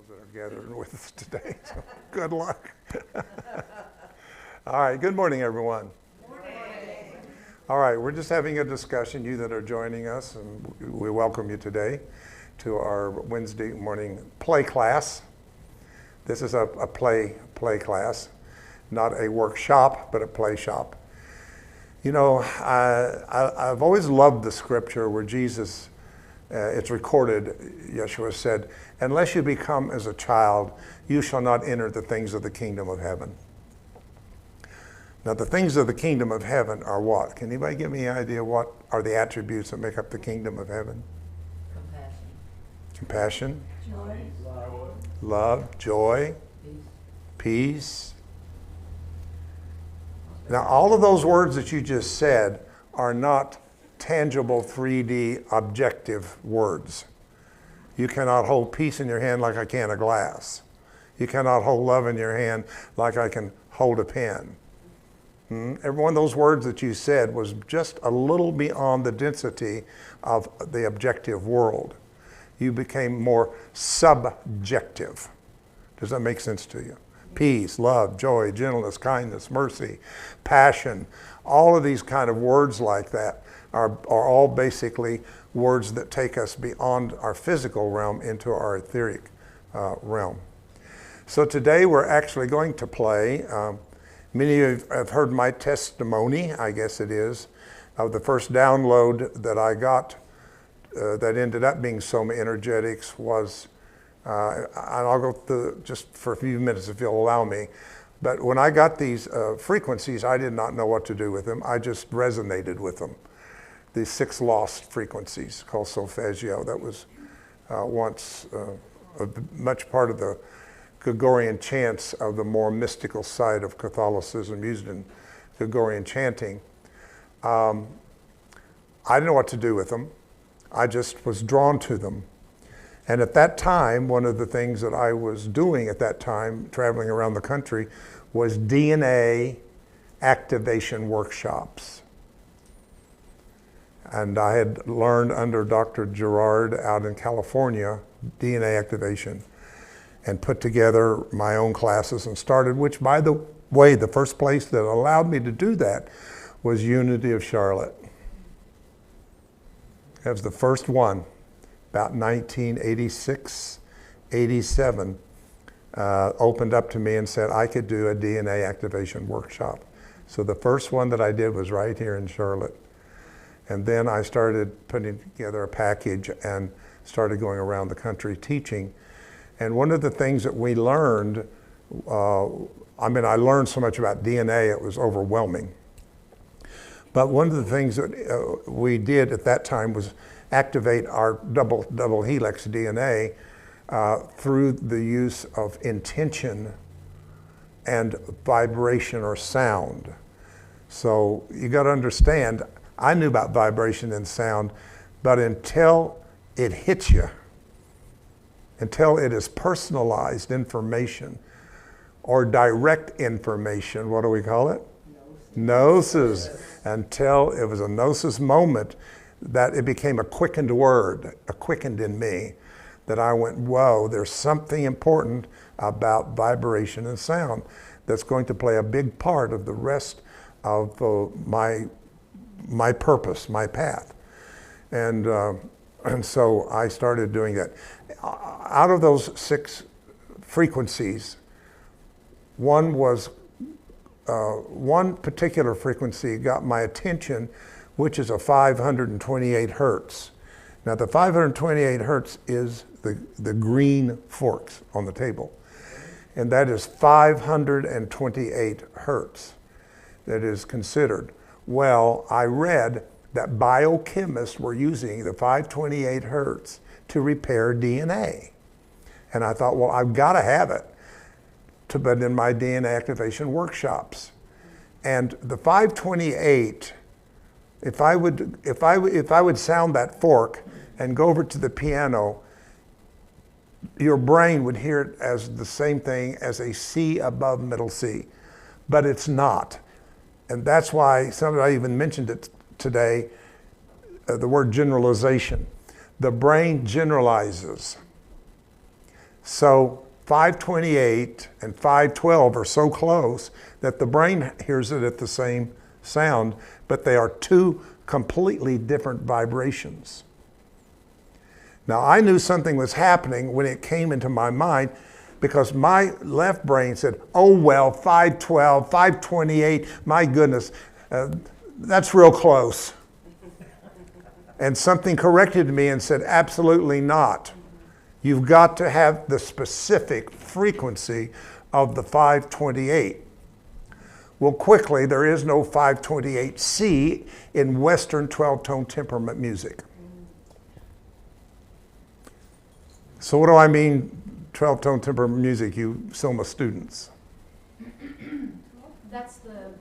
those that are gathering with us today. So good luck. All right, good morning, everyone. All right, we're just having a discussion, you that are joining us, and we welcome you today to our Wednesday morning play class. This is a play class, not a workshop, but a play shop. You know, I've always loved the scripture where Jesus, it's recorded, Yeshua said, unless you become as a child, you shall not enter the things of the kingdom of heaven. Now, the things of the kingdom of heaven are what? Can anybody give me an idea what are the attributes that make up the kingdom of heaven? Compassion. Joy. Love. Joy. Peace. Now, all of those words that you just said are not tangible 3D objective words. You cannot hold peace in your hand like I can a glass. You cannot hold love in your hand like I can hold a pen. Every one of those words that you said was just a little beyond the density of the objective world. You became more subjective. Does that make sense to you? Peace, love, joy, gentleness, kindness, mercy, passion, all of these kind of words like that are all basically words that take us beyond our physical realm into our etheric realm. So today we're actually going to play. Many of you have heard my testimony, I guess it is, of the first download that I got that ended up being Soma Energetics was, and I'll go through just for a few minutes if you'll allow me, but when I got these frequencies, I did not know what to do with them. I just resonated with them. These 6 lost frequencies called solfeggio. That was once much part of the Gregorian chants of the more mystical side of Catholicism used in Gregorian chanting. I didn't know what to do with them. I just was drawn to them. And at that time, one of the things that I was doing at that time, traveling around the country, was DNA activation workshops. And I had learned under Dr. Gerard out in California, DNA activation, and put together my own classes and started, which by the way, the first place that allowed me to do that was Unity of Charlotte. That was the first one, about 1986, 87, opened up to me and said I could do a DNA activation workshop. So the first one that I did was right here in Charlotte. And then I started putting together a package and started going around the country teaching. And one of the things that we learned, I learned so much about DNA, it was overwhelming. But one of the things that we did at that time was activate our double helix DNA through the use of intention and vibration or sound. So you got to understand, I knew about vibration and sound, but until it hits you, until it is personalized information or direct information, what do we call it? Gnosis. Until it was a gnosis moment that it became a quickened word, a quickened in me, that I went, whoa, there's something important about vibration and sound that's going to play a big part of the rest of my purpose, my path. And so I started doing that. Out of those 6 frequencies, one particular frequency got my attention, which is a 528 hertz. Now the 528 hertz is the green forks on the table. And that is 528 hertz that is considered. Well, I read that biochemists were using the 528 hertz to repair DNA. And I thought, well, I've got to have it to put in my DNA activation workshops. And the 528, if I would sound that fork and go over to the piano, your brain would hear it as the same thing as a C above middle C, but it's not. And that's why somebody even mentioned it today, the word generalization. The brain generalizes. So 528 and 512 are so close that the brain hears it at the same sound, but they are two completely different vibrations. Now, I knew something was happening when it came into my mind, because my left brain said, oh, well, 512, 528, my goodness, that's real close. And something corrected me and said, absolutely not. You've got to have the specific frequency of the 528. Well, quickly, there is no 528C in Western 12-tone temperament music. So what do I mean, 12-tone temperament music, you SOMA students? That's the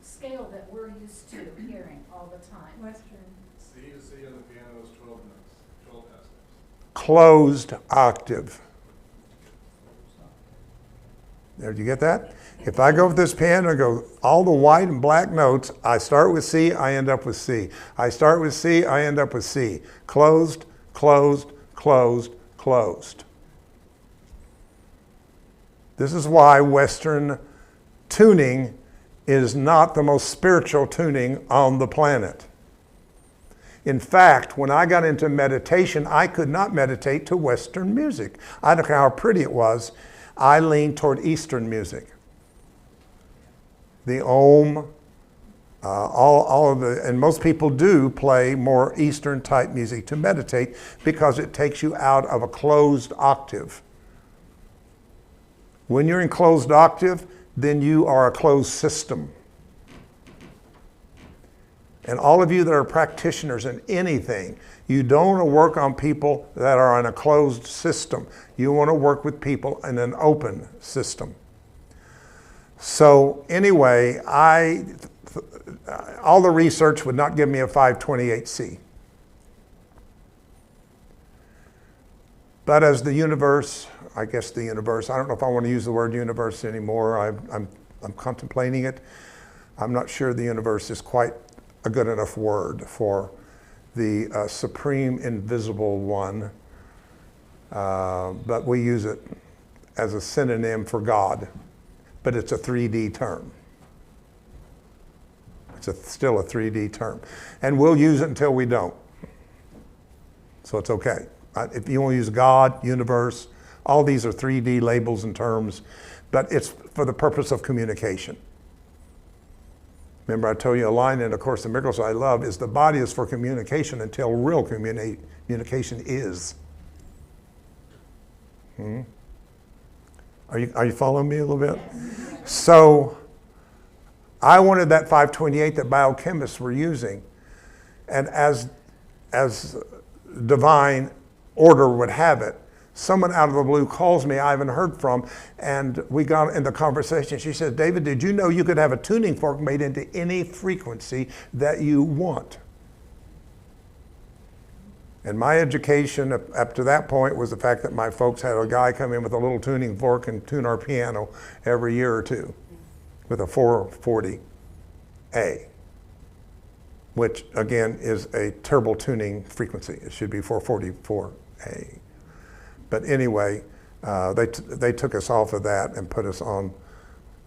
scale that we're used to hearing all the time. Western. C to C on the piano is 12 notes, 12 decibels. Closed octave. There, do you get that? If I go with this piano and go all the white and black notes, I start with C, I end up with C. I start with C, I end up with C. Closed, closed, closed, closed. This is why Western tuning is not the most spiritual tuning on the planet. In fact, when I got into meditation, I could not meditate to Western music. I don't care how pretty it was. I leaned toward Eastern music. The Om, all of the, and most people do play more Eastern type music to meditate because it takes you out of a closed octave. When you're in closed octave, then you are a closed system. And all of you that are practitioners in anything, you don't want to work on people that are in a closed system. You want to work with people in an open system. So anyway, all the research would not give me a 528C. But as the universe, I guess the universe, I don't know if I want to use the word universe anymore. I'm contemplating it. I'm not sure the universe is quite a good enough word for the supreme invisible one, but we use it as a synonym for God, but it's a 3D term. It's still a 3D term. And we'll use it until we don't. So it's okay. If you want to use God, universe, all these are 3D labels and terms, but it's for the purpose of communication. Remember, I told you a line in A Course in Miracles I love is the body is for communication until real communication is. Are you following me a little bit? Yes. So I wanted that 528 that biochemists were using. And as divine order would have it, someone out of the blue calls me I haven't heard from, and we got in the conversation. She said, David, did you know you could have a tuning fork made into any frequency that you want? And my education up to that point was the fact that my folks had a guy come in with a little tuning fork and tune our piano every year or two with a 440A, which again is a terrible tuning frequency. It should be 444A. But anyway, they took us off of that and put us on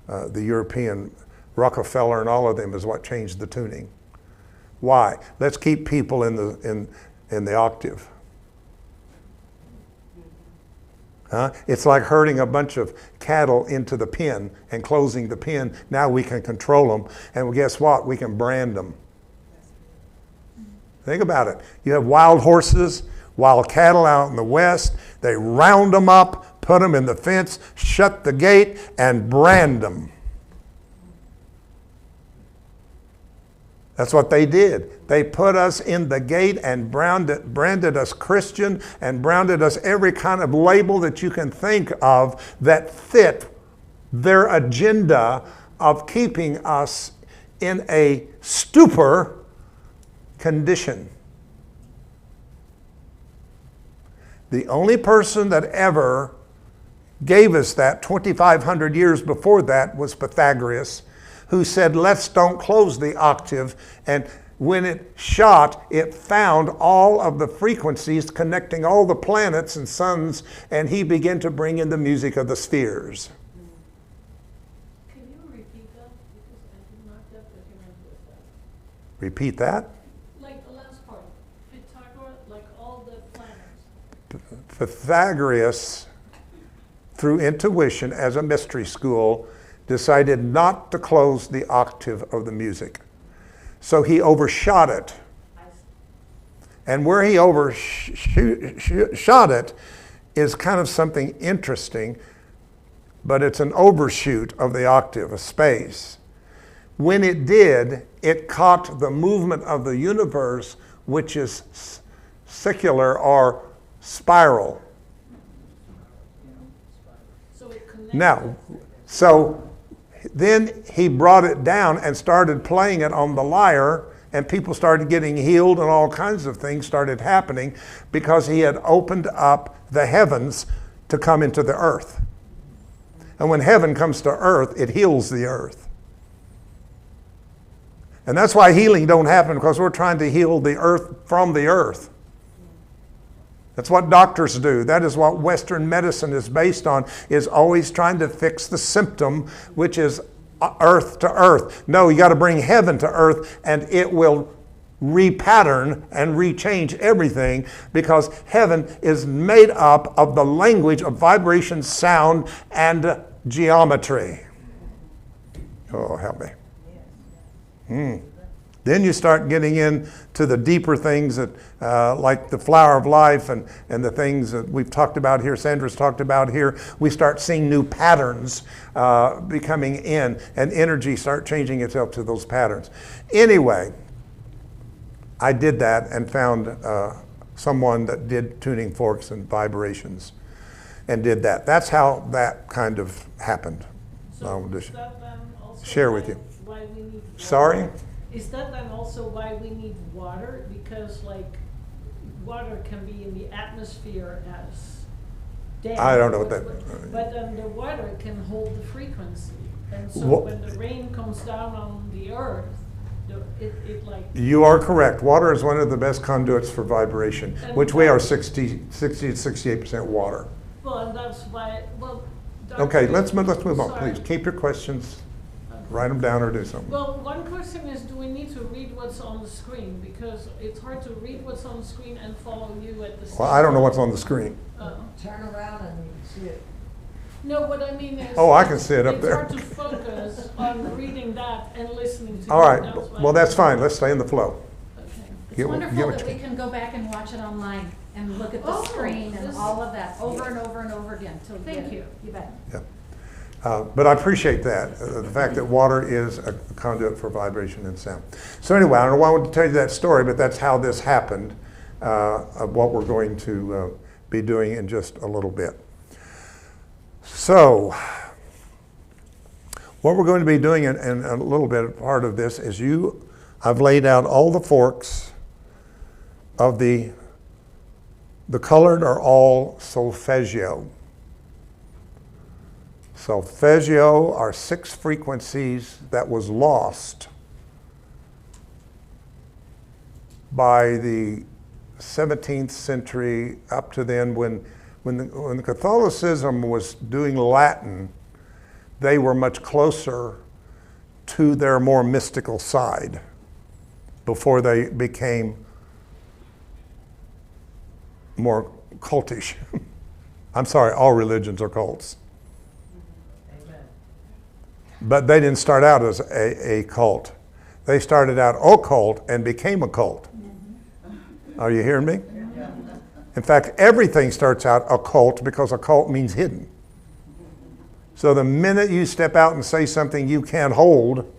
the European. Rockefeller and all of them is what changed the tuning. Why? Let's keep people in the octave. It's like herding a bunch of cattle into the pen and closing the pen. Now we can control them, and guess what? We can brand them. Think about it. You have wild horses, wild cattle out in the West. They round them up, put them in the fence, shut the gate, and brand them. That's what they did. They put us in the gate and branded us Christian and branded us every kind of label that you can think of that fit their agenda of keeping us in a stupor condition. The only person that ever gave us that 2,500 years before that was Pythagoras, who said, let's don't close the octave. And when it shot, it found all of the frequencies connecting all the planets and suns, and he began to bring in the music of the spheres. Can you repeat that? Because I did not get what you meant with that. Repeat that. Like the last part, Pythagoras, like all the planets. Pythagoras, through intuition as a mystery school, decided not to close the octave of the music. So he overshot it. And where he overshot it is kind of something interesting, but it's an overshoot of the octave, a space. When it did, it caught the movement of the universe, which is secular or spiral. So it connected. Now, so then he brought it down and started playing it on the lyre, and people started getting healed and all kinds of things started happening because he had opened up the heavens to come into the earth. And when heaven comes to earth, it heals the earth. And that's why healing don't happen, because we're trying to heal the earth from the earth. That's what doctors do. That is what Western medicine is based on, is always trying to fix the symptom, which is earth to earth. No, you got to bring heaven to earth, and it will repattern and rechange everything, because heaven is made up of the language of vibration, sound, and geometry. Oh, help me. Then you start getting into the deeper things that, like the flower of life and the things that we've talked about here, Sandra's talked about here. We start seeing new patterns becoming in, and energy start changing itself to those patterns. Anyway, I did that and found someone that did tuning forks and vibrations and did that. That's how that kind of happened. So is that then also share with you. why we need water? Sorry? Is that then also why we need water? Because like water can be in the atmosphere as damp. I don't know what that- But then the water can hold the frequency. And so Wha- when the rain comes down on the earth, it like. You are correct. Water is one of the best conduits for vibration, And which we are that- 60 to 68% water. Well, and that's why, well. Okay, let's move on, Sorry. please. Keep your questions, write them down or do something. Well, one question is, do we need to read what's on the screen? Because it's hard to read what's on the screen and follow you at the same time. Well, I don't know what's on the screen. Turn around and see it. No, what I mean is. Oh, I can see it up there. It's hard to focus on reading that and listening to you. All right, why- well, that's fine. Let's stay in the flow. Okay. It's Get what- wonderful get what that you- we can go back and watch it online and look at the Oh, screen and this- all of that over and over and over again till you Thank get it. you. You bet. Yeah. But I appreciate that, the fact that water is a conduit for vibration and sound. So anyway, I don't know why I wanted to tell you that story, but that's how this happened, of what we're going to be doing in just a little bit. So, what we're going to be doing in a little bit, part of this is I've laid out all the forks of the colored are all solfeggio. Solfeggio are 6 frequencies that was lost by the 17th century up to then when Catholicism was doing Latin, they were much closer to their more mystical side before they became more cultish. I'm sorry, all religions are cults. But they didn't start out as a cult. They started out occult and became a cult. Are you hearing me? In fact, everything starts out occult because occult means hidden. So the minute you step out and say something you can't hold,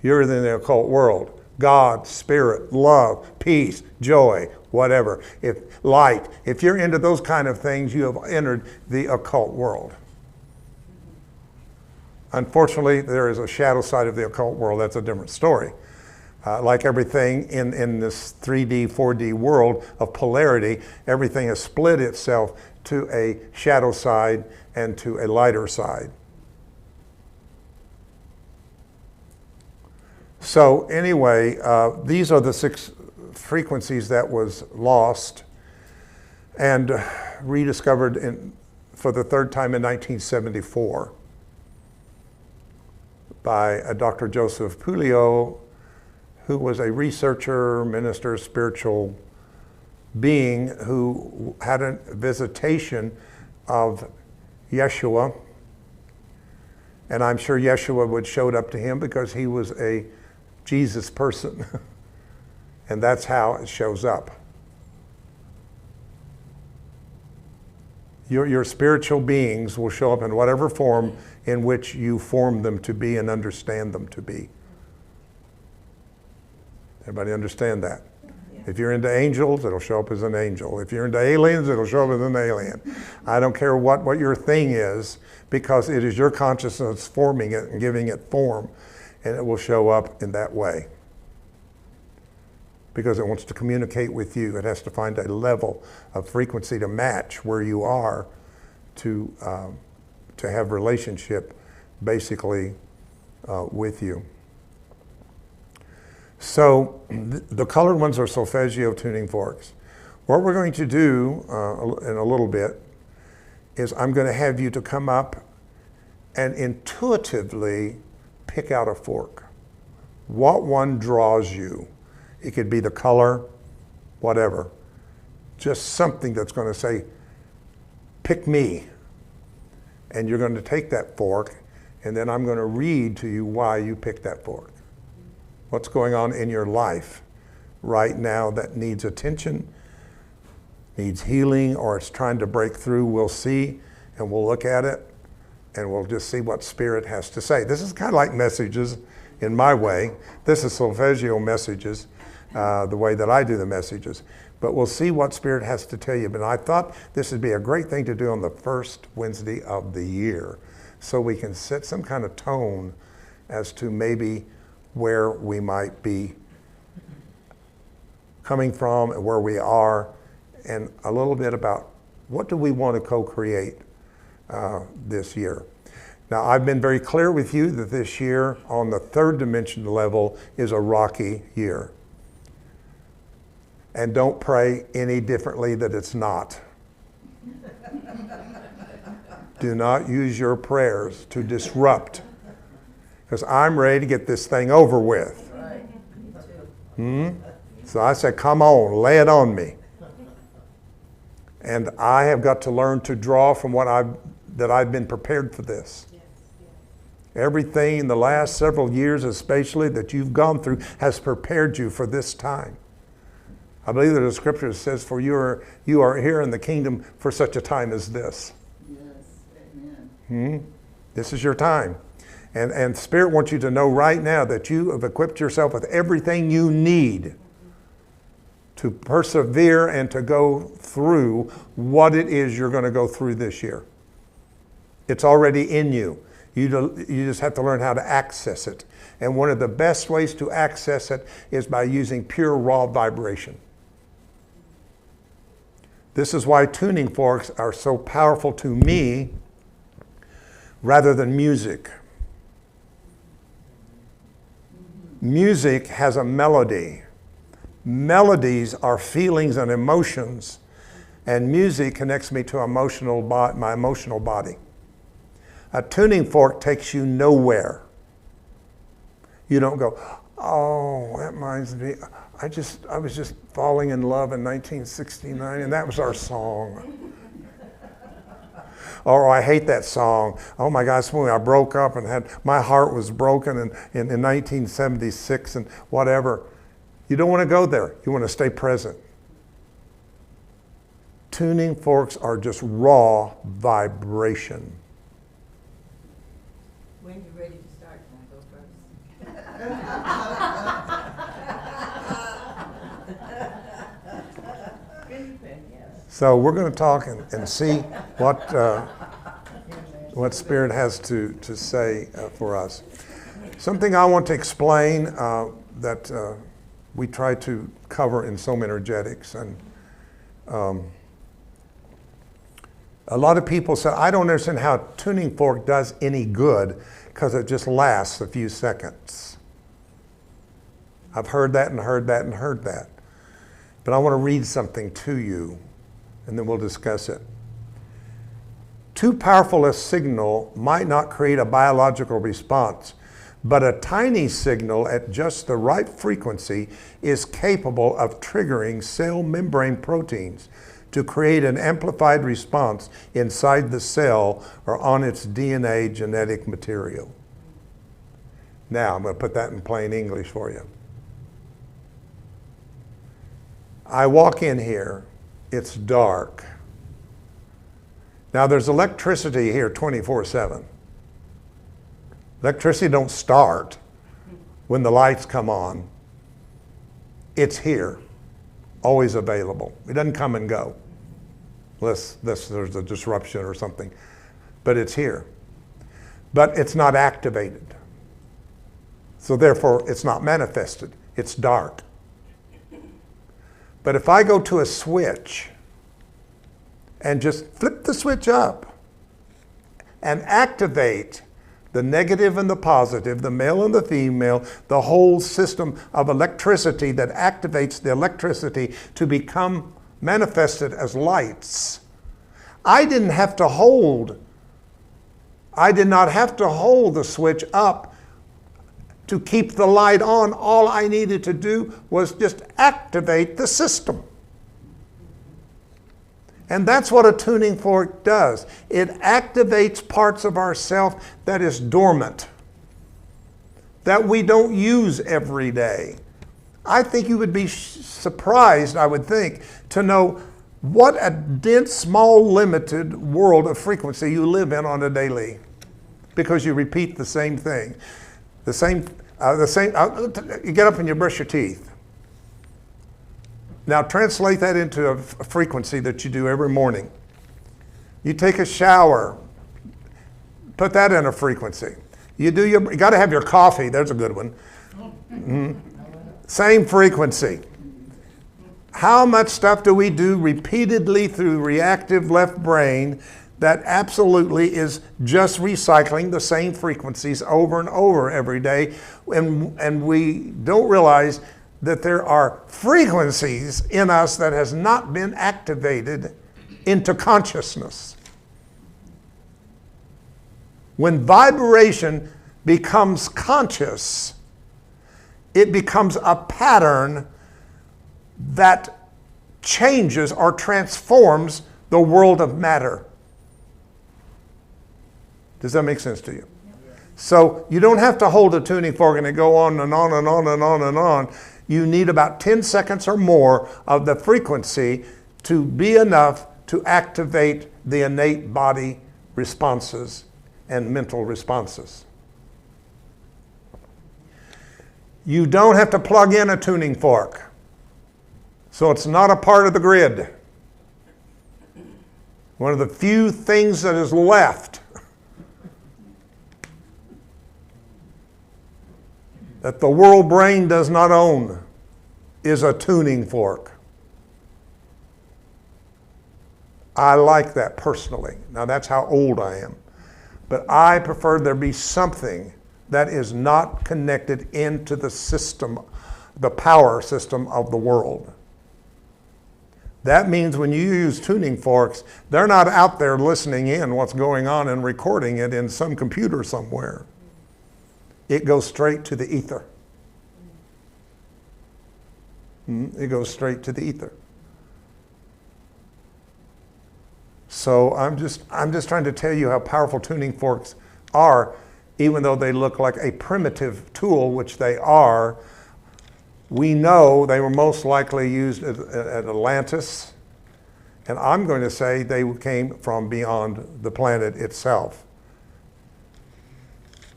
you're in the occult world. God, spirit, love, peace, joy, whatever. If you're into those kind of things, you have entered the occult world. Unfortunately, there is a shadow side of the occult world. That's a different story. Like everything in this 3D, 4D world of polarity, everything has split itself to a shadow side and to a lighter side. So anyway, these are the 6 frequencies that was lost and rediscovered for the 3rd time in 1974 by Dr. Joseph Puleo, who was a researcher, minister, spiritual being who had a visitation of Yeshua. And I'm sure Yeshua would showed up to him because he was a Jesus person. And that's how it shows up. Your spiritual beings will show up in whatever form in which you form them to be and understand them to be. Everybody understand that? If you're into angels, it'll show up as an angel. If you're into aliens, it'll show up as an alien. I don't care what your thing is, because it is your consciousness forming it and giving it form, and it will show up in that way. Because it wants to communicate with you. It has to find a level of frequency to match where you are to have relationship basically with you. So the colored ones are solfeggio tuning forks. What we're going to do in a little bit is I'm going to have you to come up and intuitively pick out a fork. What one draws you. It could be the color, whatever. Just something that's going to say, pick me. And you're going to take that fork, and then I'm going to read to you why you picked that fork. What's going on in your life right now that needs attention, needs healing, or it's trying to break through. We'll see, and we'll look at it, and we'll just see what Spirit has to say. This is kind of like messages in my way. This is solfeggio messages, the way that I do the messages. But we'll see what Spirit has to tell you. But I thought this would be a great thing to do on the first Wednesday of the year, so we can set some kind of tone as to maybe where we might be coming from and where we are, and a little bit about what do we want to co-create this year. Now, I've been very clear with you that this year on the 3rd dimension level is a rocky year. And don't pray any differently that it's not. Do not use your prayers to disrupt, because I'm ready to get this thing over with. So I said, come on, lay it on me. And I have got to learn to draw from that I've been prepared for this. Everything in the last several years, especially that you've gone through, has prepared you for this time. I believe that the scripture says, for you are here in the kingdom for such a time as this. Yes, amen. This is your time. And Spirit wants you to know right now that you have equipped yourself with everything you need to persevere and to go through what it is you're going to go through this year. It's already in you. You just have to learn how to access it. And one of the best ways to access it is by using pure raw vibration. This is why tuning forks are so powerful to me rather than music. Music has a melody. Melodies are feelings and emotions, and music connects me to my emotional body. A tuning fork takes you nowhere. You don't go, oh, that reminds me, I was just falling in love in 1969, and that was our song. Or I hate that song. Oh my gosh, when I broke up and my heart was broken in 1976 and whatever. You don't want to go there. You want to stay present. Tuning forks are just raw vibration. When you're ready to start, can I go first? So we're going to talk and see what Spirit has to say for us. Something I want to explain that we try to cover in Soul Energetics. And a lot of people say, I don't understand how a tuning fork does any good because it just lasts a few seconds. I've heard that and heard that and heard that. But I want to read something to you, and then we'll discuss it. Too powerful a signal might not create a biological response, but a tiny signal at just the right frequency is capable of triggering cell membrane proteins to create an amplified response inside the cell or on its DNA genetic material. Now, I'm going to put that in plain English for you. I walk in here, it's dark. Now there's electricity here 24/7. Electricity don't start when the lights come on. It's here, always available. It doesn't come and go, unless there's a disruption or something. But it's here. But it's not activated. So therefore, it's not manifested. It's dark. But if I go to a switch and just flip the switch up and activate the negative and the positive, the male and the female, the whole system of electricity that activates the electricity to become manifested as lights, I did not have to hold the switch up to keep the light on. All I needed to do was just activate the system. And that's what a tuning fork does. It activates parts of ourself that is dormant, that we don't use every day. I think you would be surprised, I would think, to know what a dense, small, limited world of frequency you live in on a daily, because you repeat the same thing. You get up and you brush your teeth. Now translate that into a frequency that you do every morning. You take a shower, put that in a frequency. You got to have your coffee. There's a good one. Mm-hmm. Same frequency. How much stuff do we do repeatedly through reactive left brain that absolutely is just recycling the same frequencies over and over every day, and we don't realize that there are frequencies in us that has not been activated into consciousness. When vibration becomes conscious, it becomes a pattern that changes or transforms the world of matter. Does that make sense to you? So you don't have to hold a tuning fork and it go on and on and on and on and on. You need about 10 seconds or more of the frequency to be enough to activate the innate body responses and mental responses. You don't have to plug in a tuning fork. So it's not a part of the grid. One of the few things that is left that the world brain does not own is a tuning fork. I like that personally. Now that's how old I am. But I prefer there be something that is not connected into the system, the power system of the world. That means when you use tuning forks, they're not out there listening in what's going on and recording it in some computer somewhere. It goes straight to the ether. It goes straight to the ether. So I'm just trying to tell you how powerful tuning forks are, even though they look like a primitive tool, which they are. We know they were most likely used at Atlantis, and I'm going to say they came from beyond the planet itself.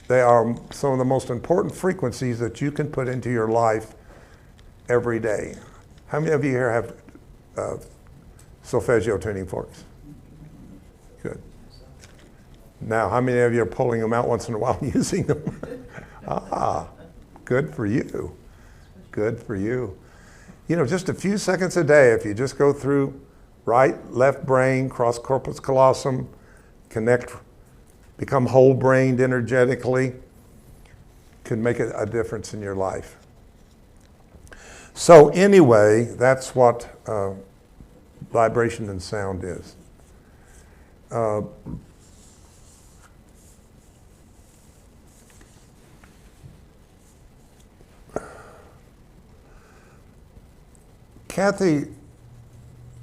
They are some of the most important frequencies that you can put into your life every day. How many of you here have solfeggio tuning forks? Good. Now, how many of you are pulling them out once in a while and using them? Good for you. Good for you. You know, just a few seconds a day, if you just go through right, left brain, cross corpus callosum, connect, become whole-brained energetically, could make a difference in your life. So anyway, that's what vibration and sound is. Kathy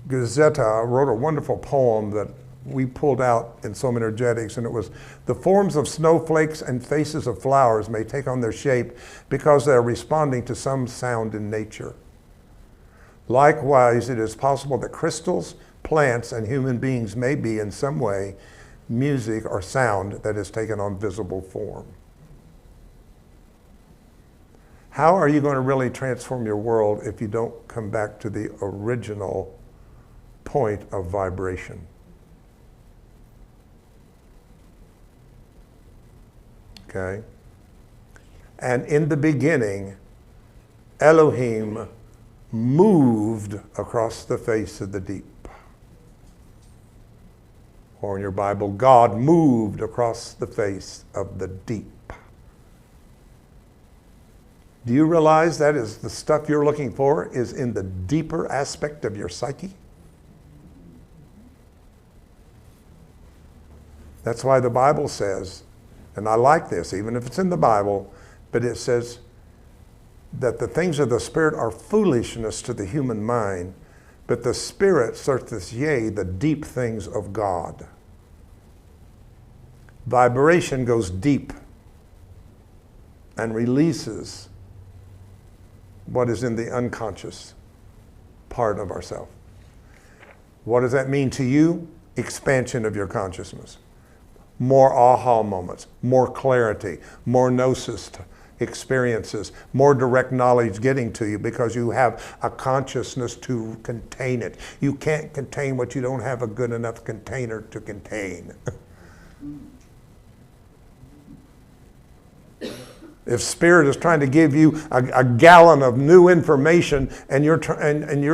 Gazzetta wrote a wonderful poem that we pulled out in Some Energetics, and it was, the forms of snowflakes and faces of flowers may take on their shape because they are responding to some sound in nature. Likewise, it is possible that crystals, plants, and human beings may be in some way music or sound that has taken on visible form. How are you going to really transform your world if you don't come back to the original point of vibration? Okay? And in the beginning, Elohim moved across the face of the deep. Or in your Bible, God moved across the face of the deep. Do you realize that is the stuff you're looking for is in the deeper aspect of your psyche? That's why the Bible says, and I like this, even if it's in the Bible, but it says that the things of the Spirit are foolishness to the human mind, but the Spirit searcheth, yea, the deep things of God. Vibration goes deep and releases what is in the unconscious part of ourself. What does that mean to you? Expansion of your consciousness. More aha moments, more clarity, more gnosis experiences, more direct knowledge getting to you because you have a consciousness to contain it. You can't contain what you don't have a good enough container to contain. If Spirit is trying to give you a gallon of new information and you're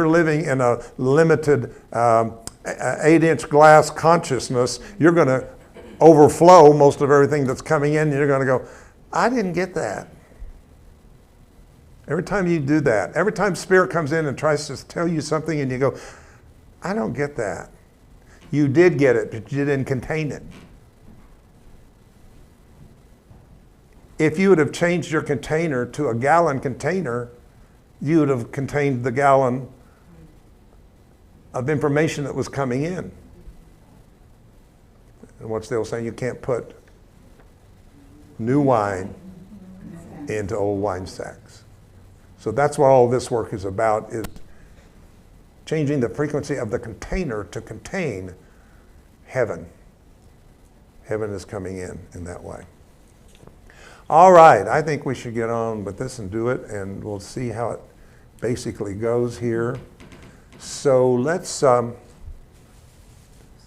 living in a limited 8-inch glass consciousness, you're going to overflow most of everything that's coming in, and you're going to go, I didn't get that. Every time you do that, every time Spirit comes in and tries to tell you something and you go, I don't get that. You did get it, but you didn't contain it. If you would have changed your container to a gallon container, you would have contained the gallon of information that was coming in. And what's the old saying? You can't put new wine into old wine sacks. So that's what all this work is about, is changing the frequency of the container to contain heaven. Heaven is coming in that way. All right, I think we should get on with this and do it, and we'll see how it basically goes here. So let's... So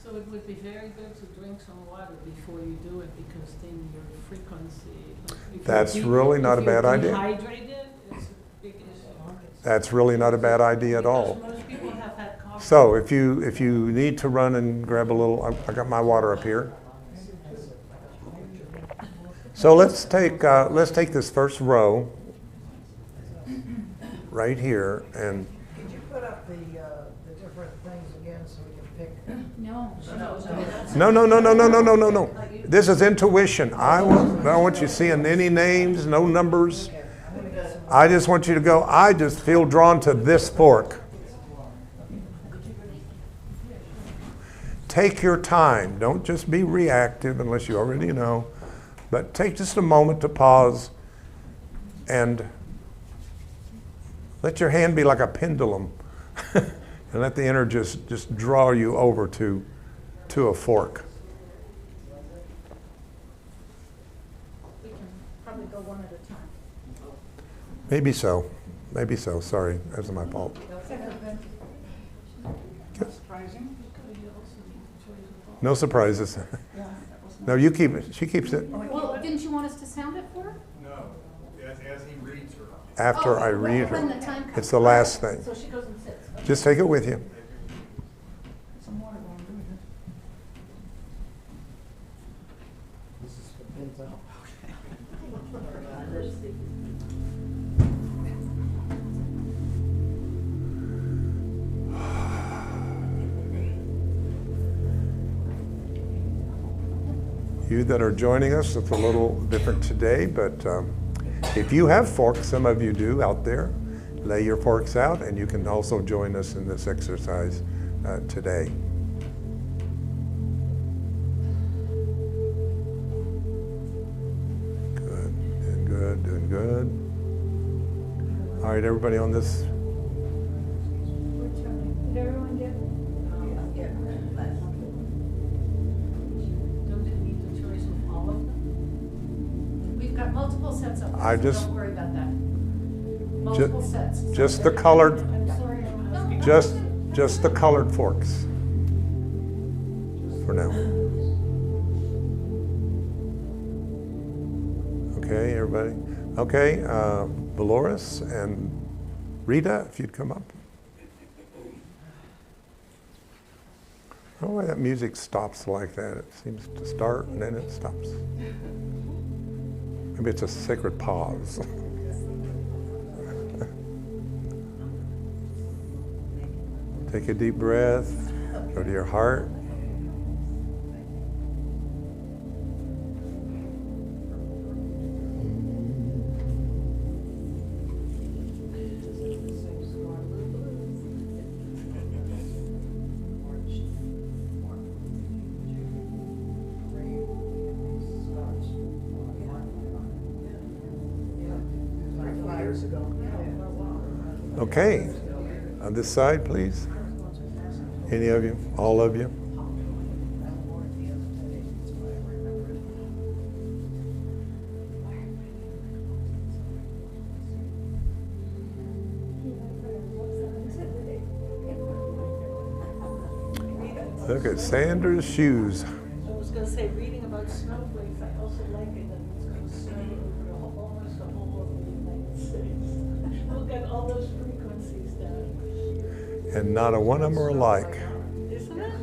it would be very good to drink some water before you do it, because then your frequency... That's really not a bad idea. If you're dehydrated, it's a big issue. That's really not a bad idea at all. Because most people have had coffee. So if you need to run and grab a little, I got my water up here. So let's take this first row right here, and Could you put up the different things again so we can pick? no. This is intuition. I don't want you seeing any names, no numbers. I just want you to go, I just feel drawn to this fork. Take your time. Don't just be reactive unless you already know. But take just a moment to pause and let your hand be like a pendulum and let the energy just draw you over to a fork. We can probably go one at a time. Maybe so. Sorry, that's my fault. No surprises. No, you keep it. She keeps it Well, didn't you want us to sound it for her? No, as he reads her. after I read When the her. time comes. It's the last thing. So she goes and sits. Okay. Just take it with you. Some water while I'm doing this. This is for pins out. You that are joining us, it's a little different today, but if you have forks, some of you do out there, lay your forks out, and you can also join us in this exercise today. Good, doing good, doing good. All right, everybody on this. Which one? Did everyone get? Yeah. Don't you need the choice of all of them? We've got multiple sets of I them, so just- don't worry about that. Multiple sets. So Just the colored, I'm sorry, I'm No, asking. just the colored forks for now. Okay, everybody. Okay, Dolores and Rita, if you'd come up. I don't know why that music stops like that. It seems to start and then it stops. Maybe it's a sacred pause. Take a deep breath, go to your heart. Okay, on this side, please. Any of you? All of you? Look at Sandra's shoes. I was gonna say, reading about snowflakes, I also like it that it's gonna snow over almost the whole of the United States. Look at all those frequencies down. And not a one of them are alike. Isn't it?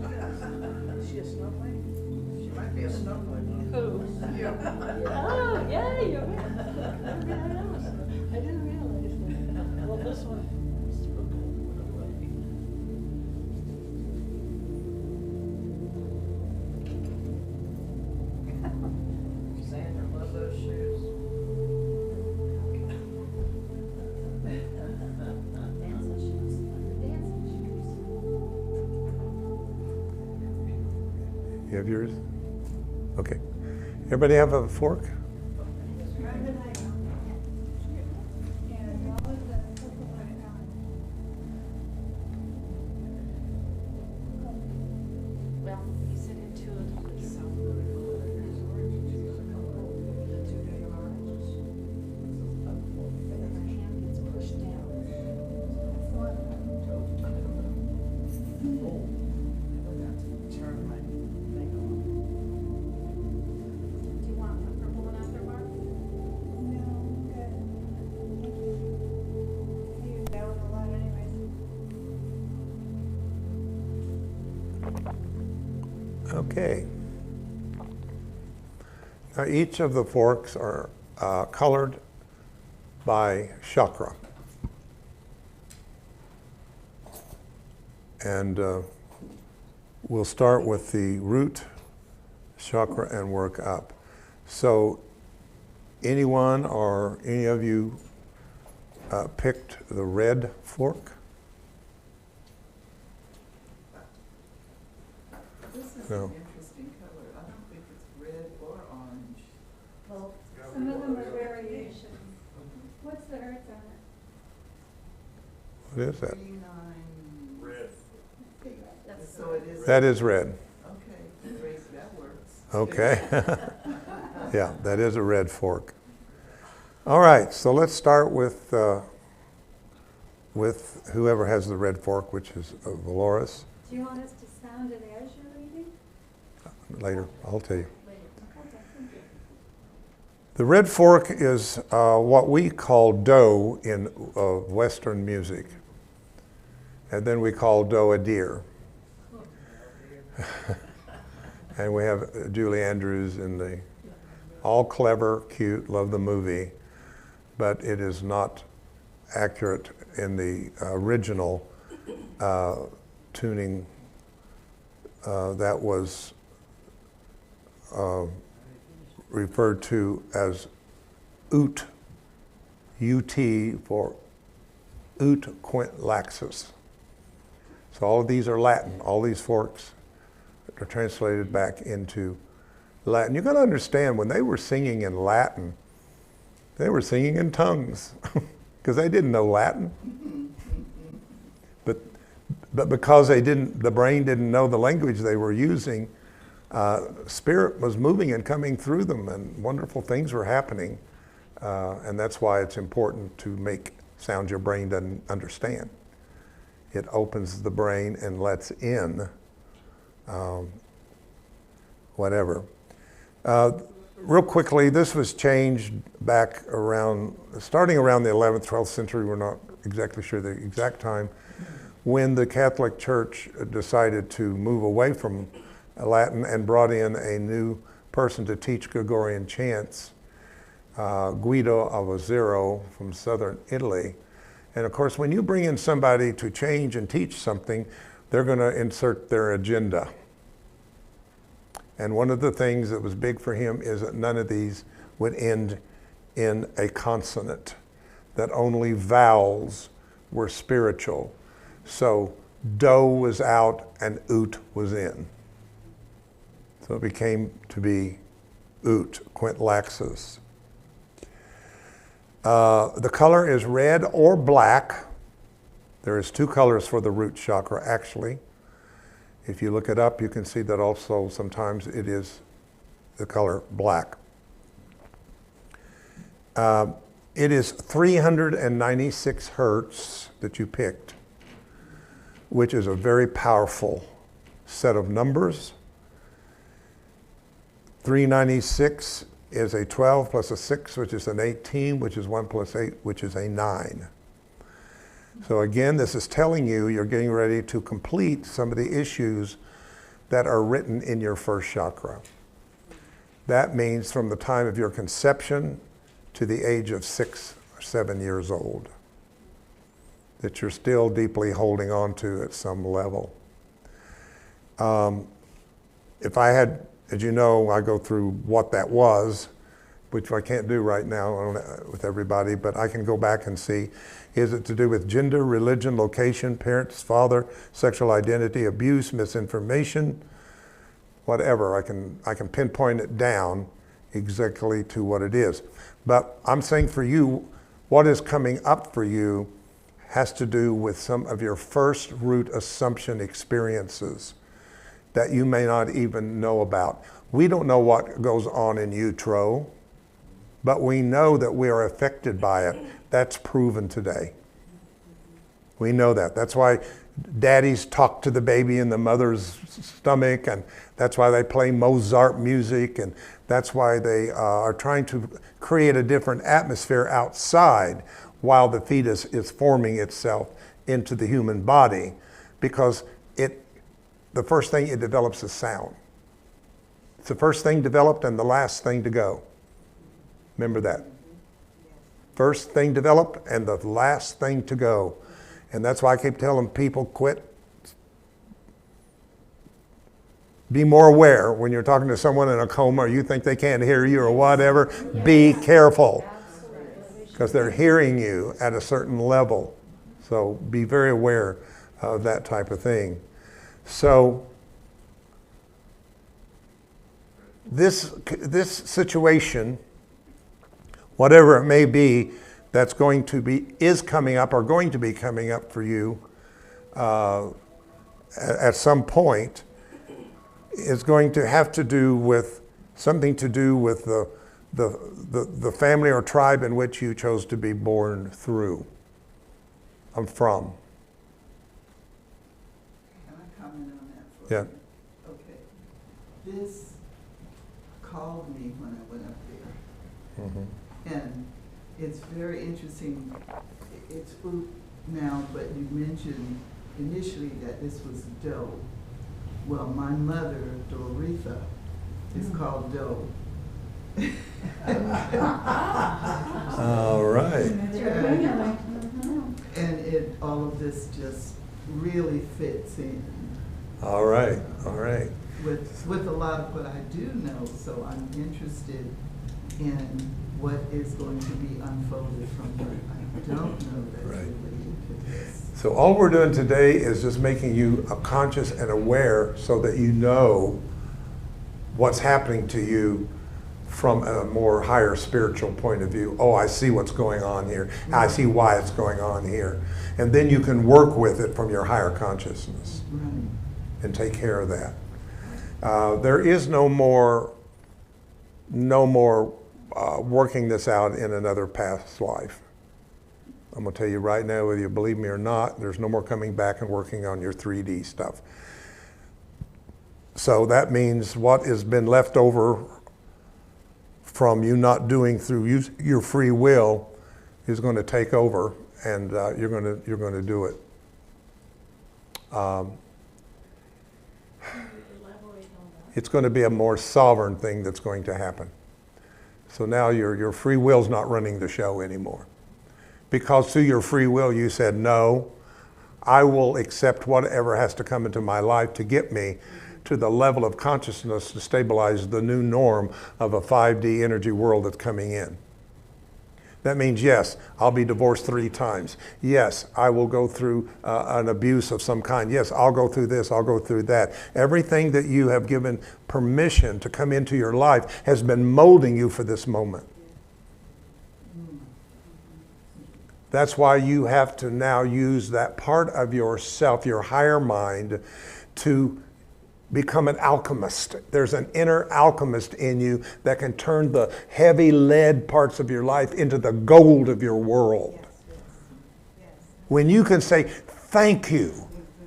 Is she a snowflake? She might be a snowflake. Who? Oh, yeah, you're right. Maybe I am a snow- I didn't realize that. Well, this one is spoken away. Sandra, love those shoes. Dancing shoes. Dancing shoes. You have yours? Okay. Everybody have a fork? Well, you said intuitively, so. My hand gets pushed down. Turn my thing Do you want the purple one after Mark? Okay. Now each of the forks are colored by chakra. And we'll start with the root chakra and work up. So anyone or any of you picked the red fork? This is No. an interesting color. I don't think it's red or orange. Well, some of them are variations. What's the earth on it? What is that? 39. Red. That's So it is. That is red. Okay, great, that works. Okay. Yeah, that is a red fork. All right, so let's start with whoever has the red fork, which is Dolores. Do you want us to sound it as you're reading? Later, I'll tell you. Later. Okay, thank you. The red fork is what we call do in Western music. And then we call do a deer. And we have Julie Andrews in the all clever, cute, love the movie, but it is not accurate in the original tuning that was referred to as ut, ut for ut quint laxus. So all of these are Latin. All these forks are translated back into Latin. You've got to understand, when they were singing in Latin, they were singing in tongues because they didn't know Latin. But because the brain didn't know the language they were using, spirit was moving and coming through them, and wonderful things were happening. And that's why it's important to make sounds your brain doesn't understand. It opens the brain and lets in whatever. Real quickly, this was changed back starting around the 11th, 12th century. We're not exactly sure the exact time, when the Catholic Church decided to move away from Latin and brought in a new person to teach Gregorian chants, Guido of Ozero from southern Italy. And of course, when you bring in somebody to change and teach something, they're going to insert their agenda. And one of the things that was big for him is that none of these would end in a consonant, that only vowels were spiritual. So do was out and ut was in. So it became to be ut, quint laxus. The color is red or black. There is two colors for the root chakra, actually. If you look it up, you can see that also sometimes it is the color black. It is 396 hertz that you picked, which is a very powerful set of numbers. 396 is a 12 plus a 6, which is an 18, which is 1 plus 8, which is a 9. So again, this is telling you you're getting ready to complete some of the issues that are written in your first chakra. That means from the time of your conception to the age of 6 or 7 years old, that you're still deeply holding on to at some level. If I had, as you know, I go through what that was, which I can't do right now with everybody, but I can go back and see, is it to do with gender, religion, location, parents, father, sexual identity, abuse, misinformation, whatever. I can pinpoint it down exactly to what it is. But I'm saying for you, what is coming up for you has to do with some of your first root assumption experiences that you may not even know about. We don't know what goes on in utero, but we know that we are affected by it. That's proven today. We know that. That's why daddies talk to the baby in the mother's stomach, and that's why they play Mozart music, and that's why they are trying to create a different atmosphere outside while the fetus is forming itself into the human body, because the first thing it develops is sound. It's the first thing developed and the last thing to go. Remember that. First thing developed and the last thing to go. And that's why I keep telling people, quit. Be more aware when you're talking to someone in a coma or you think they can't hear you or whatever. Be careful, because they're hearing you at a certain level. So be very aware of that type of thing. So this situation, whatever it may be, is coming up or going to be coming up for you at some point, is going to have to do with something to do with the family or tribe in which you chose to be born through. I'm from. Can I comment on that for Yeah. a minute? Okay. This called me when I went up there. Mm-hmm. And it's very interesting. It's oot now, but you mentioned initially that this was dough. Well, my mother, Doretha, is called dough. All right. And all of this just really fits in. All right. All right. with a lot of what I do know, so I'm interested in what is going to be unfolded from what I don't know that's Right. related to this. So all we're doing today is just making you conscious and aware so that you know what's happening to you from a more higher spiritual point of view. Oh, I see what's going on here. I see why it's going on here. And then you can work with it from your higher consciousness Right. and take care of that. There is no more working this out in another past life. I'm going to tell you right now, whether you believe me or not, there's no more coming back and working on your 3D stuff. So that means what has been left over from you not doing through your free will is going to take over, and you're going to do it. It's going to be a more sovereign thing that's going to happen. So now your free will's not running the show anymore. Because through your free will you said, no, I will accept whatever has to come into my life to get me to the level of consciousness to stabilize the new norm of a 5D energy world that's coming in. That means, yes, I'll be divorced 3 times. Yes, I will go through an abuse of some kind. Yes, I'll go through this, I'll go through that. Everything that you have given permission to come into your life has been molding you for this moment. That's why you have to now use that part of yourself, your higher mind, to become an alchemist. There's an inner alchemist in you that can turn the heavy lead parts of your life into the gold of your world. When you can say thank you